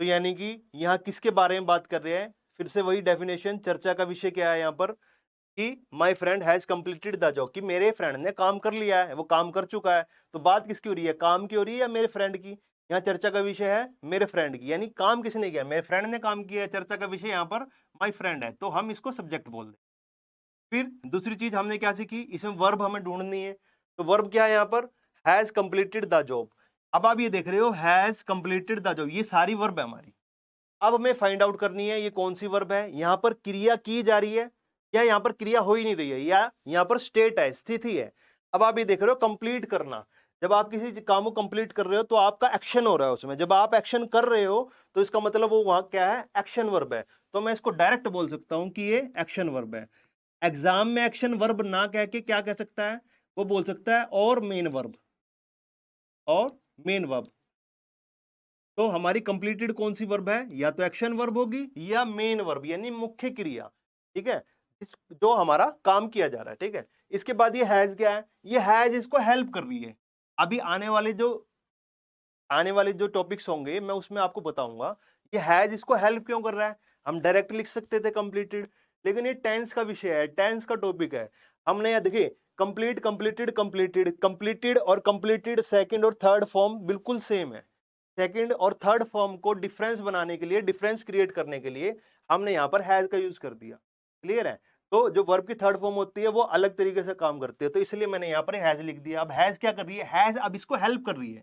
S1: तो यानी कि यहाँ किसके बारे में बात कर रहे हैं, फिर से वही डेफिनेशन, चर्चा का विषय क्या है यहाँ पर कि my friend has completed the job, कि मेरे फ्रेंड ने काम कर लिया है, वो काम कर चुका है। तो बात किसकी हो रही है, काम की हो रही है या मेरे फ्रेंड की। यहाँ चर्चा का विषय है मेरे फ्रेंड की, यानी काम किसने किया, मेरे फ्रेंड ने काम किया है। चर्चा का विषय यहाँ पर माय फ्रेंड है, तो हम इसको सब्जेक्ट बोल दें। फिर दूसरी चीज हमने क्या सीखी, इसमें वर्ब हमें ढूंढनी है, तो वर्ब क्या है यहाँ पर, हैज कंप्लीटेड द जॉब। अब आप ये देख रहे हो हैज कंप्लीटेड द जॉब, ये सारी वर्ब है हमारी। अब हमें फाइंड आउट करनी है ये कौन सी वर्ब है, यहाँ पर क्रिया की जा रही है या यहाँ पर क्रिया हो ही नहीं रही है, या यहाँ पर स्टेट है, स्थिति है। अब आप ये देख रहे हो कंप्लीट करना, जब आप किसी काम को कंप्लीट कर रहे हो तो आपका एक्शन हो रहा है उसमें, जब आप एक्शन कर रहे हो तो इसका मतलब वो वहां क्या है, एक्शन वर्ब है। तो मैं इसको डायरेक्ट बोल सकता हूं कि ये एक्शन वर्ब है। एग्जाम में एक्शन वर्ब ना कह के क्या कह सकता है, वो बोल सकता है और मेन वर्ब, और मेन वर्ब। तो हमारी कंप्लीटेड कौन सी वर्ब है, या तो एक्शन वर्ब होगी या मेन वर्ब, यानी मुख्य क्रिया, ठीक है, जो हमारा काम किया जा रहा है, ठीक है। इसके बाद ये हैज क्या है, ये हैज इसको हेल्प कर रही है। अभी आने वाले जो टॉपिक्स होंगे मैं उसमें आपको बताऊंगा ये हैज इसको हेल्प क्यों कर रहा है। हम डायरेक्ट लिख सकते थे कंप्लीटेड, लेकिन ये टेंस का विषय है, टेंस का टॉपिक है। हमने यहाँ देखिए कंप्लीट, कंप्लीटेड, कंप्लीटेड, कंप्लीटेड और कंप्लीटेड सेकंड और थर्ड फॉर्म बिल्कुल सेम है। सेकंड और थर्ड फॉर्म को डिफरेंस बनाने के लिए, डिफरेंस क्रिएट करने के लिए हमने यहाँ पर हैज का यूज कर दिया। क्लियर है। तो जो वर्ब की थर्ड फॉर्म होती है वो अलग तरीके से काम करती है, तो इसलिए मैंने यहाँ पर हैज लिख दिया। अब हैज क्या कर रही है, हैज अब इसको हेल्प कर रही है,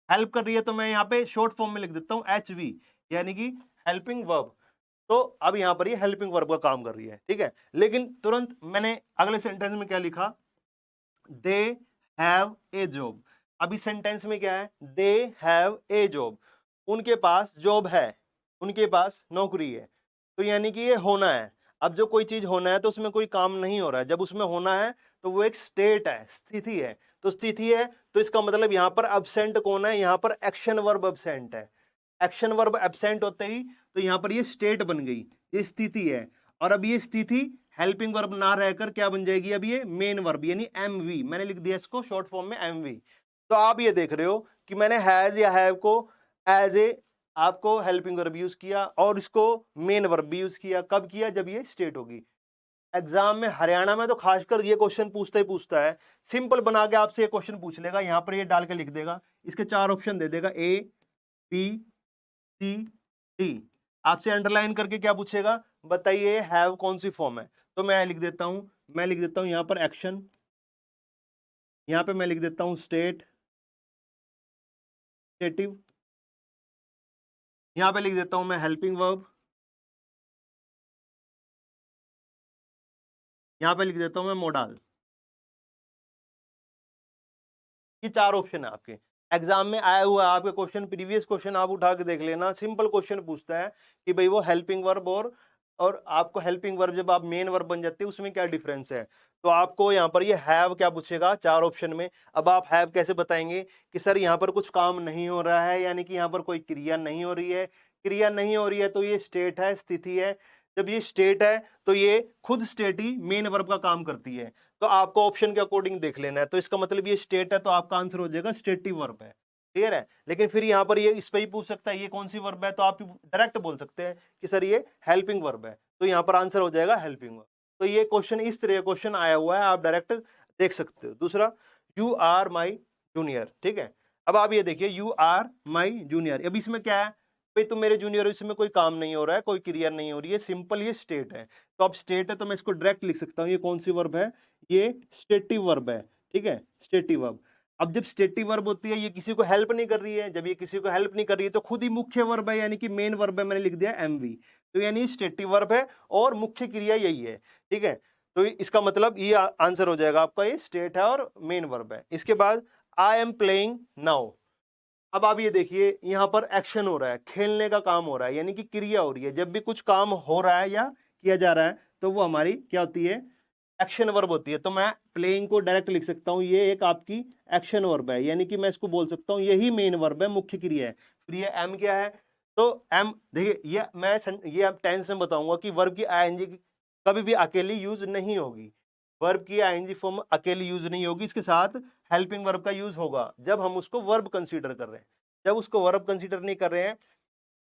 S1: हेल्प कर रही है, तो मैं यहाँ पे शॉर्ट फॉर्म में लिख देता हूँ HV, यानी कि हेल्पिंग वर्ब। तो अब यहाँ पर ये हेल्पिंग वर्ब का काम कर रही है, ठीक है। लेकिन तुरंत मैंने अगले सेंटेंस में क्या लिखा, दे हैव ए जॉब। अभी सेंटेंस में क्या है, दे हैव ए जॉब, उनके पास जॉब है, उनके पास नौकरी है, तो यानी कि ये होना है। अब जो कोई चीज होना है तो उसमें कोई काम नहीं हो रहा है, जब उसमें होना है तो वो एक स्टेट है, स्थिति है। तो स्थिति है तो इसका मतलब यहाँ पर अब्सेंट कौन है, यहाँ पर एक्शन वर्ब अब्सेंट है। एक्शन वर्ब एब्सेंट होते ही तो यहाँ पर ये स्टेट बन गई, ये स्थिति है। और अब ये स्थिति हेल्पिंग वर्ब ना रहकर क्या बन जाएगी, अब ये मेन वर्ब यानी MV, मैंने लिख दिया इसको शॉर्ट फॉर्म में MV। तो आप ये देख रहे हो कि मैंने हैज या हैव को एज ए आपको हेल्पिंग वर्ब यूज किया और इसको मेन वर्ब भी यूज किया। कब किया, जब ये स्टेट होगी। एग्जाम में हरियाणा में तो खासकर ये क्वेश्चन पूछता ही पूछता है, सिंपल बना के आपसे ये क्वेश्चन पूछ लेगा, यहां पर ये डाल के लिख देगा, इसके 4 ऑप्शन दे देगा A B C D। आपसे अंडरलाइन करके क्या पूछेगा, बताइए हैव कौन सी फॉर्म है। तो मैं लिख देता हूं, मैं लिख देता हूं यहां पर एक्शन, यहां पे मैं लिख देता हूं स्टेट, स्टेटिव, यहां पे लिख देता हूं मैं हेल्पिंग वर्ब, यहां पे लिख देता हूं मैं मोडाल। ये 4 ऑप्शन है आपके। एग्जाम में आया हुआ आपके क्वेश्चन, प्रीवियस क्वेश्चन आप उठा के देख लेना, सिंपल क्वेश्चन पूछता है कि भाई वो हेल्पिंग वर्ब और आपको हेल्पिंग वर्ब जब आप मेन वर्ब बन जाती है उसमें क्या डिफरेंस है। तो आपको यहाँ पर ये हैव क्या पूछेगा 4 ऑप्शन में। अब आप हैव कैसे बताएंगे कि सर यहाँ पर कुछ काम नहीं हो रहा है, यानी कि यहाँ पर कोई क्रिया नहीं हो रही है। क्रिया नहीं हो रही है तो ये स्टेट है, स्थिति है। जब ये स्टेट है तो ये खुद स्टेट ही मेन वर्ब का काम करती है। तो आपको ऑप्शन के अकॉर्डिंग देख लेना है। तो इसका मतलब ये स्टेट है तो आपका आंसर हो जाएगा स्टेटिव वर्ब है। क्लियर है। लेकिन फिर यहाँ पर ये इस पे ही पूछ सकता है ये कौन सी वर्ब है, तो आप डायरेक्ट बोल सकते हैं कि सर ये हेल्पिंग वर्ब है, तो यहाँ पर आंसर हो जाएगा हेल्पिंग वर्ब। तो ये क्वेश्चन इस तरह क्वेश्चन आया हुआ है, आप डायरेक्ट देख सकते हो। दूसरा, यू आर माई जूनियर, ठीक है। अब आप ये देखिए यू आर माई जूनियर, अब इसमें क्या है, भाई तुम मेरे जूनियर हो, इसमें कोई काम नहीं हो रहा है, कोई क्रिया नहीं हो रही है, सिंपल ये स्टेट है। तो अब स्टेट है तो मैं इसको डायरेक्ट लिख सकता हूँ, ये कौन सी वर्ब है, ये स्टेटिव वर्ब है, ठीक है, स्टेटिव वर्ब। अब जब स्टेटिव वर्ब होती है ये किसी को हेल्प नहीं कर रही है, जब ये किसी को हेल्प नहीं कर रही है तो खुद ही मुख्य वर्ब है, यानी कि मेन वर्ब है, मैंने लिख दिया MV। तो यानी स्टेटिव वर्ब है और मुख्य क्रिया यही है, ठीक है। तो इसका मतलब ये आंसर हो जाएगा आपका, ये स्टेट है और मेन वर्ब है। इसके बाद आई एम प्लेइंग नाउ। अब आप ये देखिए यहाँ पर एक्शन हो रहा है, खेलने का काम हो रहा है, यानी कि क्रिया हो रही है। जब भी कुछ काम हो रहा है या किया जा रहा है तो वो हमारी क्या होती है, एक्शन वर्ब होती है। तो मैं प्लेइंग को डायरेक्ट लिख सकता हूँ, ये एक आपकी एक्शन वर्ब है, यानी कि मैं इसको बोल सकता हूँ यही मेन वर्ब है, मुख्य क्रिया है। फिर ये एम क्या है, तो एम देखिए ये आप टेंस में बताऊंगा कि वर्ब की आईएनजी कभी भी अकेली यूज नहीं होगी। वर्ब की आईएनजी फॉर्म अकेली यूज नहीं होगी, इसके साथ हेल्पिंग वर्ब का यूज होगा जब हम उसको वर्ब कंसीडर कर रहे हैं। जब उसको वर्ब कंसीडर नहीं कर रहे हैं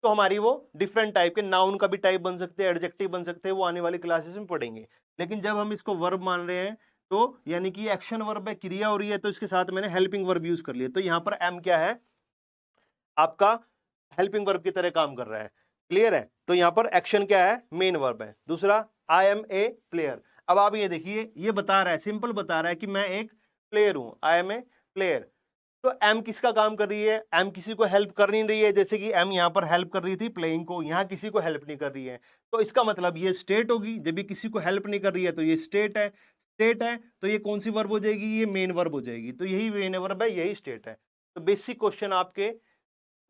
S1: तो हमारी वो डिफरेंट टाइप के नाउन का भी टाइप बन सकते हैं, एडजेक्टिव बन सकते हैं, वो आने वाली क्लासेस में पढ़ेंगे। लेकिन जब हम इसको वर्ब मान रहे हैं तो यानी कि एक्शन वर्ब है, क्रिया हो रही है, तो इसके साथ मैंने हेल्पिंग वर्ब यूज कर लिया। तो यहाँ पर एम क्या है, आपका हेल्पिंग वर्ब की तरह काम कर रहा है। क्लियर है। तो यहाँ पर एक्शन क्या है, मेन वर्ब है। दूसरा, आई एम ए प्लेयर। अब आप ये देखिए ये बता रहा है, सिंपल बता रहा है कि मैं एक प्लेयर हूं, आई एम ए प्लेयर। तो एम किसका काम कर रही है, एम किसी को हेल्प कर नहीं रही है, जैसे कि एम यहाँ पर हेल्प कर रही थी प्लेइंग को, यहाँ किसी को हेल्प नहीं कर रही है। तो इसका मतलब ये स्टेट होगी, जब भी किसी को हेल्प नहीं कर रही है तो ये स्टेट है। स्टेट है तो ये कौन सी वर्ब हो जाएगी, ये मेन वर्ब हो जाएगी। तो यही मेन वर्ब है, यही स्टेट है। तो बेसिक क्वेश्चन आपके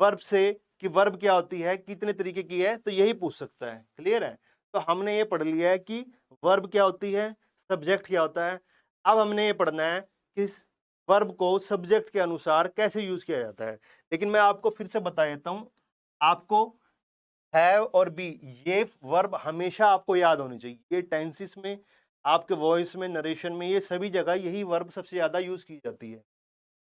S1: वर्ब से कि वर्ब क्या होती है, कितने तरीके की है, तो यही पूछ सकता है। क्लियर है। तो हमने ये पढ़ लिया है कि वर्ब क्या होती है, सब्जेक्ट क्या होता है। अब हमने ये पढ़ना है कि वर्ब को सब्जेक्ट के अनुसार कैसे यूज किया जाता है। लेकिन मैं आपको फिर से बता देता हूं, आपको हैव और बी ये वर्ब हमेशा आपको याद होनी चाहिए। ये टेंसेस में, आपके वॉइस में, नरेशन में, ये सभी जगह यही वर्ब सबसे ज्यादा यूज की जाती है।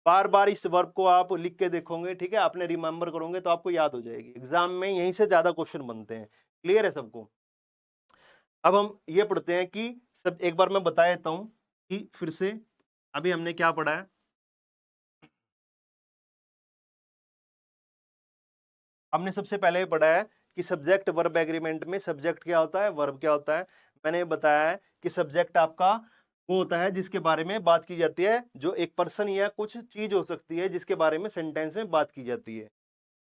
S1: बार बार इस वर्ब को आप लिख के देखोगे, ठीक है, आपने रिमेंबर करोगे तो आपको याद हो जाएगी। एग्जाम में यहीं से ज्यादा क्वेश्चन बनते हैं। क्लियर है सबको। अब हम ये पढ़ते हैं कि सब एक बार मैं बता देता हूं कि फिर से अभी हमने क्या पढ़ा है। हमने सबसे पहले ये पढ़ा है कि सब्जेक्ट वर्ब एग्रीमेंट में सब्जेक्ट क्या होता है, वर्ब क्या होता है। मैंने बताया है कि सब्जेक्ट आपका वो होता है जिसके बारे में बात की जाती है, जो एक पर्सन या कुछ चीज हो सकती है जिसके बारे में सेंटेंस में बात की जाती है।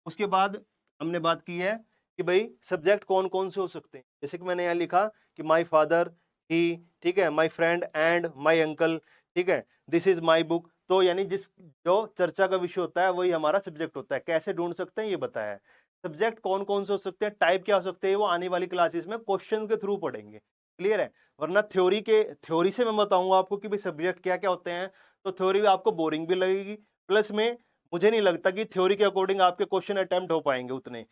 S1: उसके बाद हमने बात की है कि भाई सब्जेक्ट कौन कौन से हो सकते हैं। जैसे कि मैंने यहाँ लिखा कि माई फादर, ही, ठीक है, माई फ्रेंड एंड माई अंकल, ठीक है, दिस इज माई बुक। तो यानी जिस जो चर्चा का विषय होता है वही हमारा सब्जेक्ट होता है। कैसे ढूंढ सकते हैं ये बताया है। सब्जेक्ट कौन कौन से हो सकते हैं, टाइप क्या हो सकते हैं, वो आने वाली क्लासेस में क्वेश्चन के थ्रू पढ़ेंगे। क्लियर है। वरना थ्योरी से मैं बताऊंगा आपको कि भाई सब्जेक्ट क्या क्या होते हैं, तो थ्योरी आपको बोरिंग भी लगेगी। प्लस में मुझे नहीं लगता कि थ्योरी के अकॉर्डिंग आपके क्वेश्चन अटेम्प्ट हो पाएंगे उतने।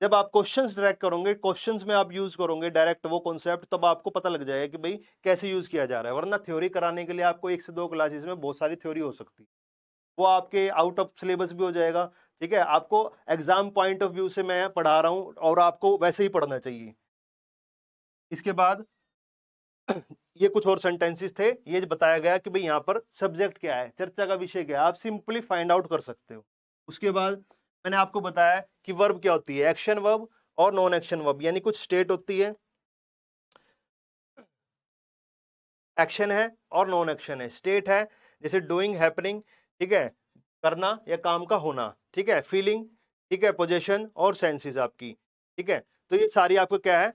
S1: जब आप क्वेश्चंस डायरेक्ट करोगे, क्वेश्चंस में आप यूज करोगे डायरेक्ट वो कॉन्सेप्ट, तब आपको पता लग जाएगा कि भाई कैसे यूज किया जा रहा है। वरना थ्योरी कराने के लिए आपको 1 से 2 क्लासेस में बहुत सारी थ्योरी हो सकती है, वो आपके आउट ऑफ सिलेबस भी हो जाएगा। ठीक है, आपको एग्जाम पॉइंट ऑफ व्यू से मैं पढ़ा रहा हूं और आपको वैसे ही पढ़ना चाहिए। इसके बाद ये कुछ और सेंटेंसेस थे, ये बताया गया कि भाई यहाँ पर सब्जेक्ट क्या है, चर्चा का विषय क्या है, आप सिंपली फाइंड आउट कर सकते हो। उसके बाद मैंने आपको बताया कि वर्ब क्या होती है, एक्शन वर्ब और नॉन एक्शन वर्ब, यानी कुछ स्टेट होती है, एक्शन है और नॉन एक्शन है। स्टेट है जैसे डूइंग, हैपनिंग, ठीक है, करना या काम का होना, ठीक है, फीलिंग, ठीक है, पोजेशन और सेंसेस आपकी, ठीक है। तो ये सारी आपको क्या है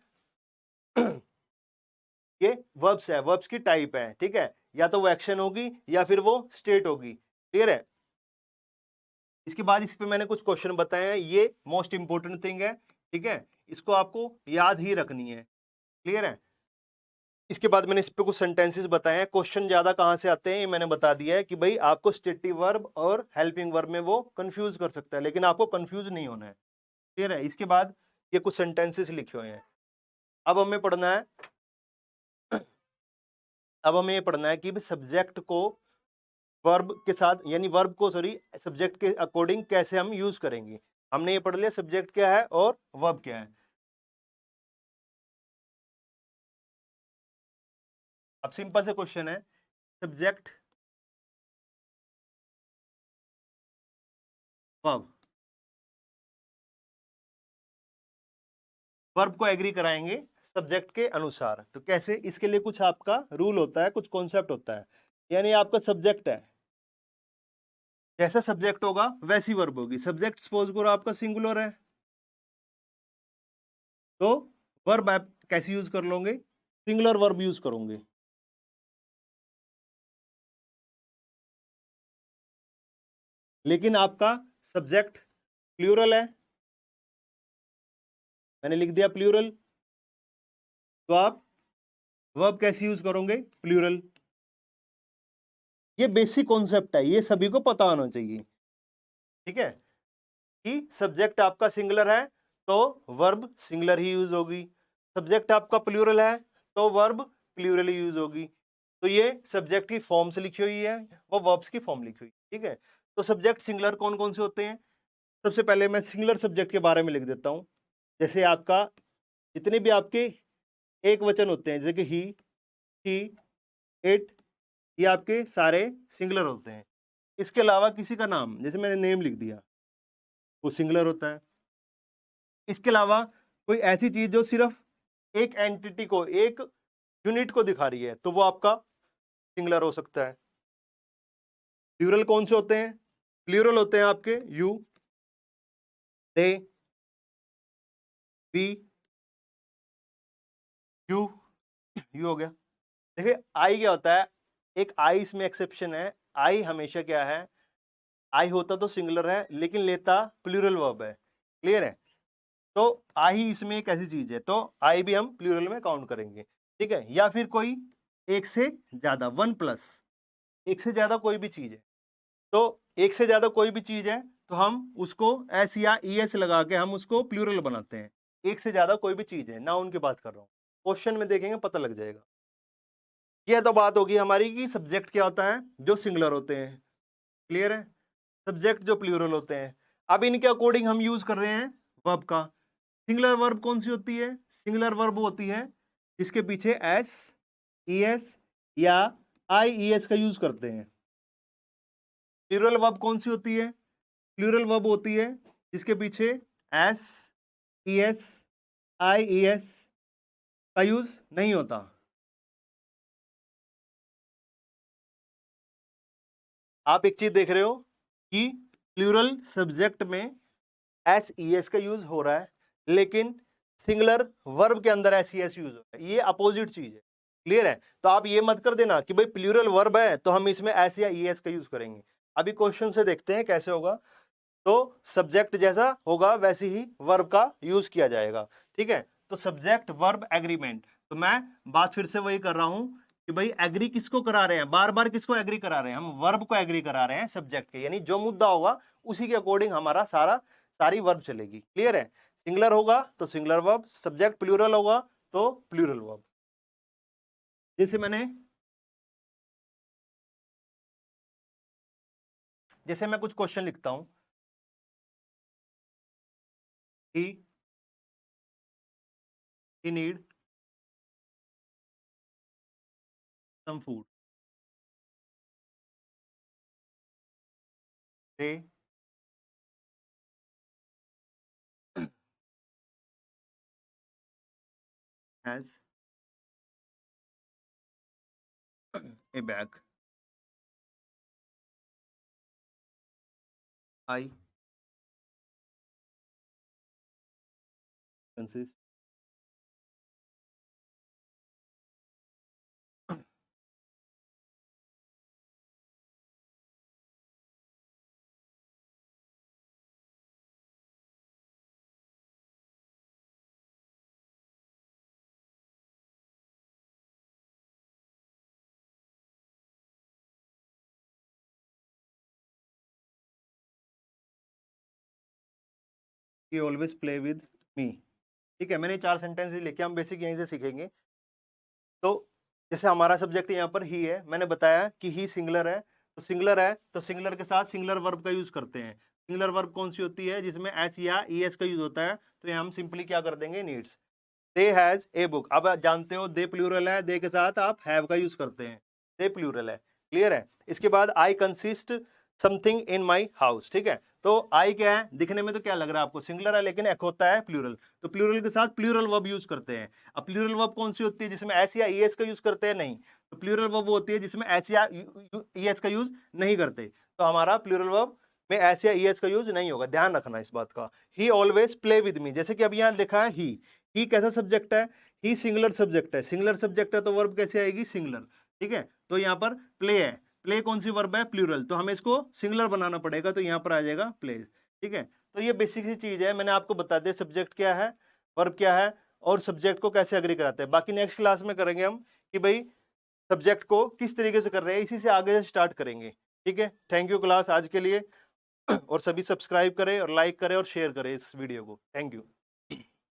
S1: ये वर्ब्स है, वर्ब्स की टाइप है, ठीक है, या तो वो एक्शन होगी या फिर वो स्टेट होगी। क्लियर है। इसके बाद इस पे मैंने कुछ क्वेश्चन बताए हैं, ये मोस्ट इंपोर्टेंट थिंग है, ठीक है, इसको आपको याद ही रखनी है। क्लियर है। इसके बाद मैंने इस पे कुछ सेंटेंसेस बताए हैं। क्वेश्चन ज्यादा कहां से आते हैं ये मैंने बता दिया है कि भाई आपको स्टेटिव वर्ब और हेल्पिंग वर्ब में वो कंफ्यूज कर सकता है, लेकिन आपको कंफ्यूज नहीं होना है। क्लियर है। इसके बाद ये कुछ सेंटेंसेस लिखे हुए हैं। अब हमें पढ़ना है अब हमें ये पढ़ना है कि सब्जेक्ट को वर्ब के साथ, यानी वर्ब को सॉरी सब्जेक्ट के अकॉर्डिंग कैसे हम यूज करेंगे। हमने ये पढ़ लिया सब्जेक्ट क्या है और वर्ब क्या है। अब सिंपल से क्वेश्चन है, सब्जेक्ट वर्ब, वर्ब को एग्री कराएंगे सब्जेक्ट के अनुसार। तो कैसे, इसके लिए कुछ आपका रूल होता है, कुछ कॉन्सेप्ट होता है। यानी आपका सब्जेक्ट है, जैसा सब्जेक्ट होगा वैसी वर्ब होगी। सब्जेक्ट सपोज करो आपका सिंगुलर है, तो वर्ब आप कैसे यूज कर लोगे, सिंगुलर वर्ब यूज करोगे। लेकिन आपका सब्जेक्ट प्लूरल है, मैंने लिख दिया प्लूरल, तो आप वर्ब कैसे यूज करोगे, प्लूरल। ये बेसिक कॉन्सेप्ट है, ये सभी को पता होना चाहिए। ठीक है, कि सब्जेक्ट आपका सिंगुलर है तो वर्ब सिंगुलर ही यूज होगी, सब्जेक्ट आपका प्लूरल है तो वर्ब प्लूरल ही यूज होगी। तो ये सब्जेक्ट की फॉर्म से लिखी हुई है, वो वर्ब्स की फॉर्म लिखी हुई है। ठीक है, तो सब्जेक्ट सिंगुलर कौन कौन से होते हैं। सबसे पहले मैं सिंगुलर सब्जेक्ट के बारे में लिख देता हूं। जैसे आपका जितने भी आपके एक वचन होते हैं, जैसे कि ही, इट, ये आपके सारे सिंगुलर होते हैं। इसके अलावा किसी का नाम, जैसे मैंने नेम लिख दिया, वो सिंगुलर होता है। इसके अलावा कोई ऐसी चीज जो सिर्फ एक एंटिटी को, एक यूनिट को दिखा रही है, तो वो आपका सिंगुलर हो सकता है। प्लूरल कौन से होते हैं, प्लूरल होते हैं आपके you, they, we, you, you हो गया। देखिए आई क्या होता है, एक आई इसमें एक्सेप्शन है। आई हमेशा क्या है, आई होता तो सिंगुलर है लेकिन लेता प्लूरल वर्ब है। क्लियर है। तो आई इसमें एक ऐसी चीज है, तो आई भी हम प्लूरल में काउंट करेंगे। ठीक है, या फिर कोई एक से ज्यादा, वन प्लस, एक से ज्यादा कोई भी चीज है, तो एक से ज्यादा कोई भी चीज है तो हम उसको एस या ई एस लगा के हम उसको प्लूरल बनाते हैं। एक से ज्यादा कोई भी चीज है, नाउन की बात कर रहा हूँ, क्वेश्चन में देखेंगे पता लग जाएगा। यह तो बात होगी हमारी कि सब्जेक्ट क्या होता है, जो सिंगुलर होते हैं। क्लियर है। सब्जेक्ट जो प्लूरल होते हैं। अब इनके अकॉर्डिंग हम यूज कर रहे हैं वर्ब का। सिंगुलर वर्ब कौन सी होती है, सिंगुलर वर्ब होती है जिसके पीछे एस, ई एस या आई ई एस का यूज करते हैं। प्लूरल वर्ब कौन सी होती है, प्लूरल वर्ब होती है जिसके पीछे एस, ई एस, आई ई एस का यूज नहीं होता। आप एक चीज देख रहे हो कि प्लूरल सब्जेक्ट में SES का यूज हो रहा है, लेकिन सिंगुलर वर्ब के अंदर SES यूज हो रहा है। ये अपोजिट चीज है। क्लियर है? तो आप ये मत कर देना कि भाई प्लूरल वर्ब है तो हम इसमें S या ES का यूज करेंगे। अभी क्वेश्चन से देखते हैं कैसे होगा। तो सब्जेक्ट जैसा होगा वैसे ही वर्ब का यूज किया जाएगा। ठीक है, तो सब्जेक्ट वर्ब एग्रीमेंट। तो मैं बात फिर से वही कर रहा हूं कि भाई एग्री किसको करा रहे हैं, बार बार किसको एग्री करा रहे हैं, हम वर्ब को एग्री करा रहे हैं सब्जेक्ट के, यानी जो मुद्दा होगा उसी के अकॉर्डिंग हमारा सारी वर्ब चलेगी। क्लियर है? सिंगुलर होगा तो सिंगुलर वर्ब, सब्जेक्ट प्लूरल होगा तो प्लूरल वर्ब। जैसे मैं कुछ क्वेश्चन लिखता हूं कि he need some food, they has a bag, I consist he always play with me। ठीक है, मैंने 4 सेंटेंस लिखे, हम बेसिक यहीं से सीखेंगे। तो जैसे हमारा सब्जेक्ट यहाँ पर ही है, मैंने बताया कि ही सिंगुलर है, तो सिंगुलर है तो सिंगुलर के साथ सिंगुलर वर्ब का यूज करते हैं। सिंगुलर वर्ब कौन सी होती है? जिसमें एस या ईएस का यूज होता है। तो यहाँ हम सिंपली क्या कर देंगे? Needs. They has a book. अब आप जानते हो दे प्लूरल है, दे के साथ आप हैव का यूज करते हैं, दे प्लूरल है। क्लियर है? इसके बाद I consist something in my house. ठीक है, तो आई क्या है? दिखने में तो क्या लग रहा है आपको? सिंगुलर है, लेकिन एक होता है प्लूरल, तो प्लूरल के साथ प्लूरल वर्ब यूज करते हैं। अब प्लूरल वर्ब कौन सी होती है? जिसमें एस या ईएस का यूज करते हैं? नहीं। तो प्लूरल वर्ब वो होती है जिसमें एस या ईएस का यूज नहीं करते। तो हमारा प्लूरल वर्ब में एस या ईएस का यूज नहीं होगा, ध्यान रखना इस बात का। ही ऑलवेज प्ले विद मी, जैसे कि अब यहाँ लिखा है ही कैसा सब्जेक्ट है? ही सिंगुलर सब्जेक्ट है। सिंगुलर सब्जेक्ट है तो वर्ब कैसे आएगी? सिंगुलर। ठीक है, तो यहाँ पर प्ले है, प्ले कौन सी वर्ब है? प्लूरल, तो हमें इसको सिंगुलर बनाना पड़ेगा, तो यहाँ पर आ जाएगा प्ले। ठीक है, तो ये बेसिक सी चीज है, मैंने आपको बता दिया सब्जेक्ट क्या है, वर्ब क्या है, और सब्जेक्ट को कैसे एग्री कराते हैं। बाकी नेक्स्ट क्लास में करेंगे हम कि भाई सब्जेक्ट को किस तरीके से कर रहे हैं, इसी से आगे स्टार्ट करेंगे। ठीक है, थैंक यू क्लास आज के लिए। और सभी सब्सक्राइब करें और लाइक करें और शेयर करें इस वीडियो को। Thank you.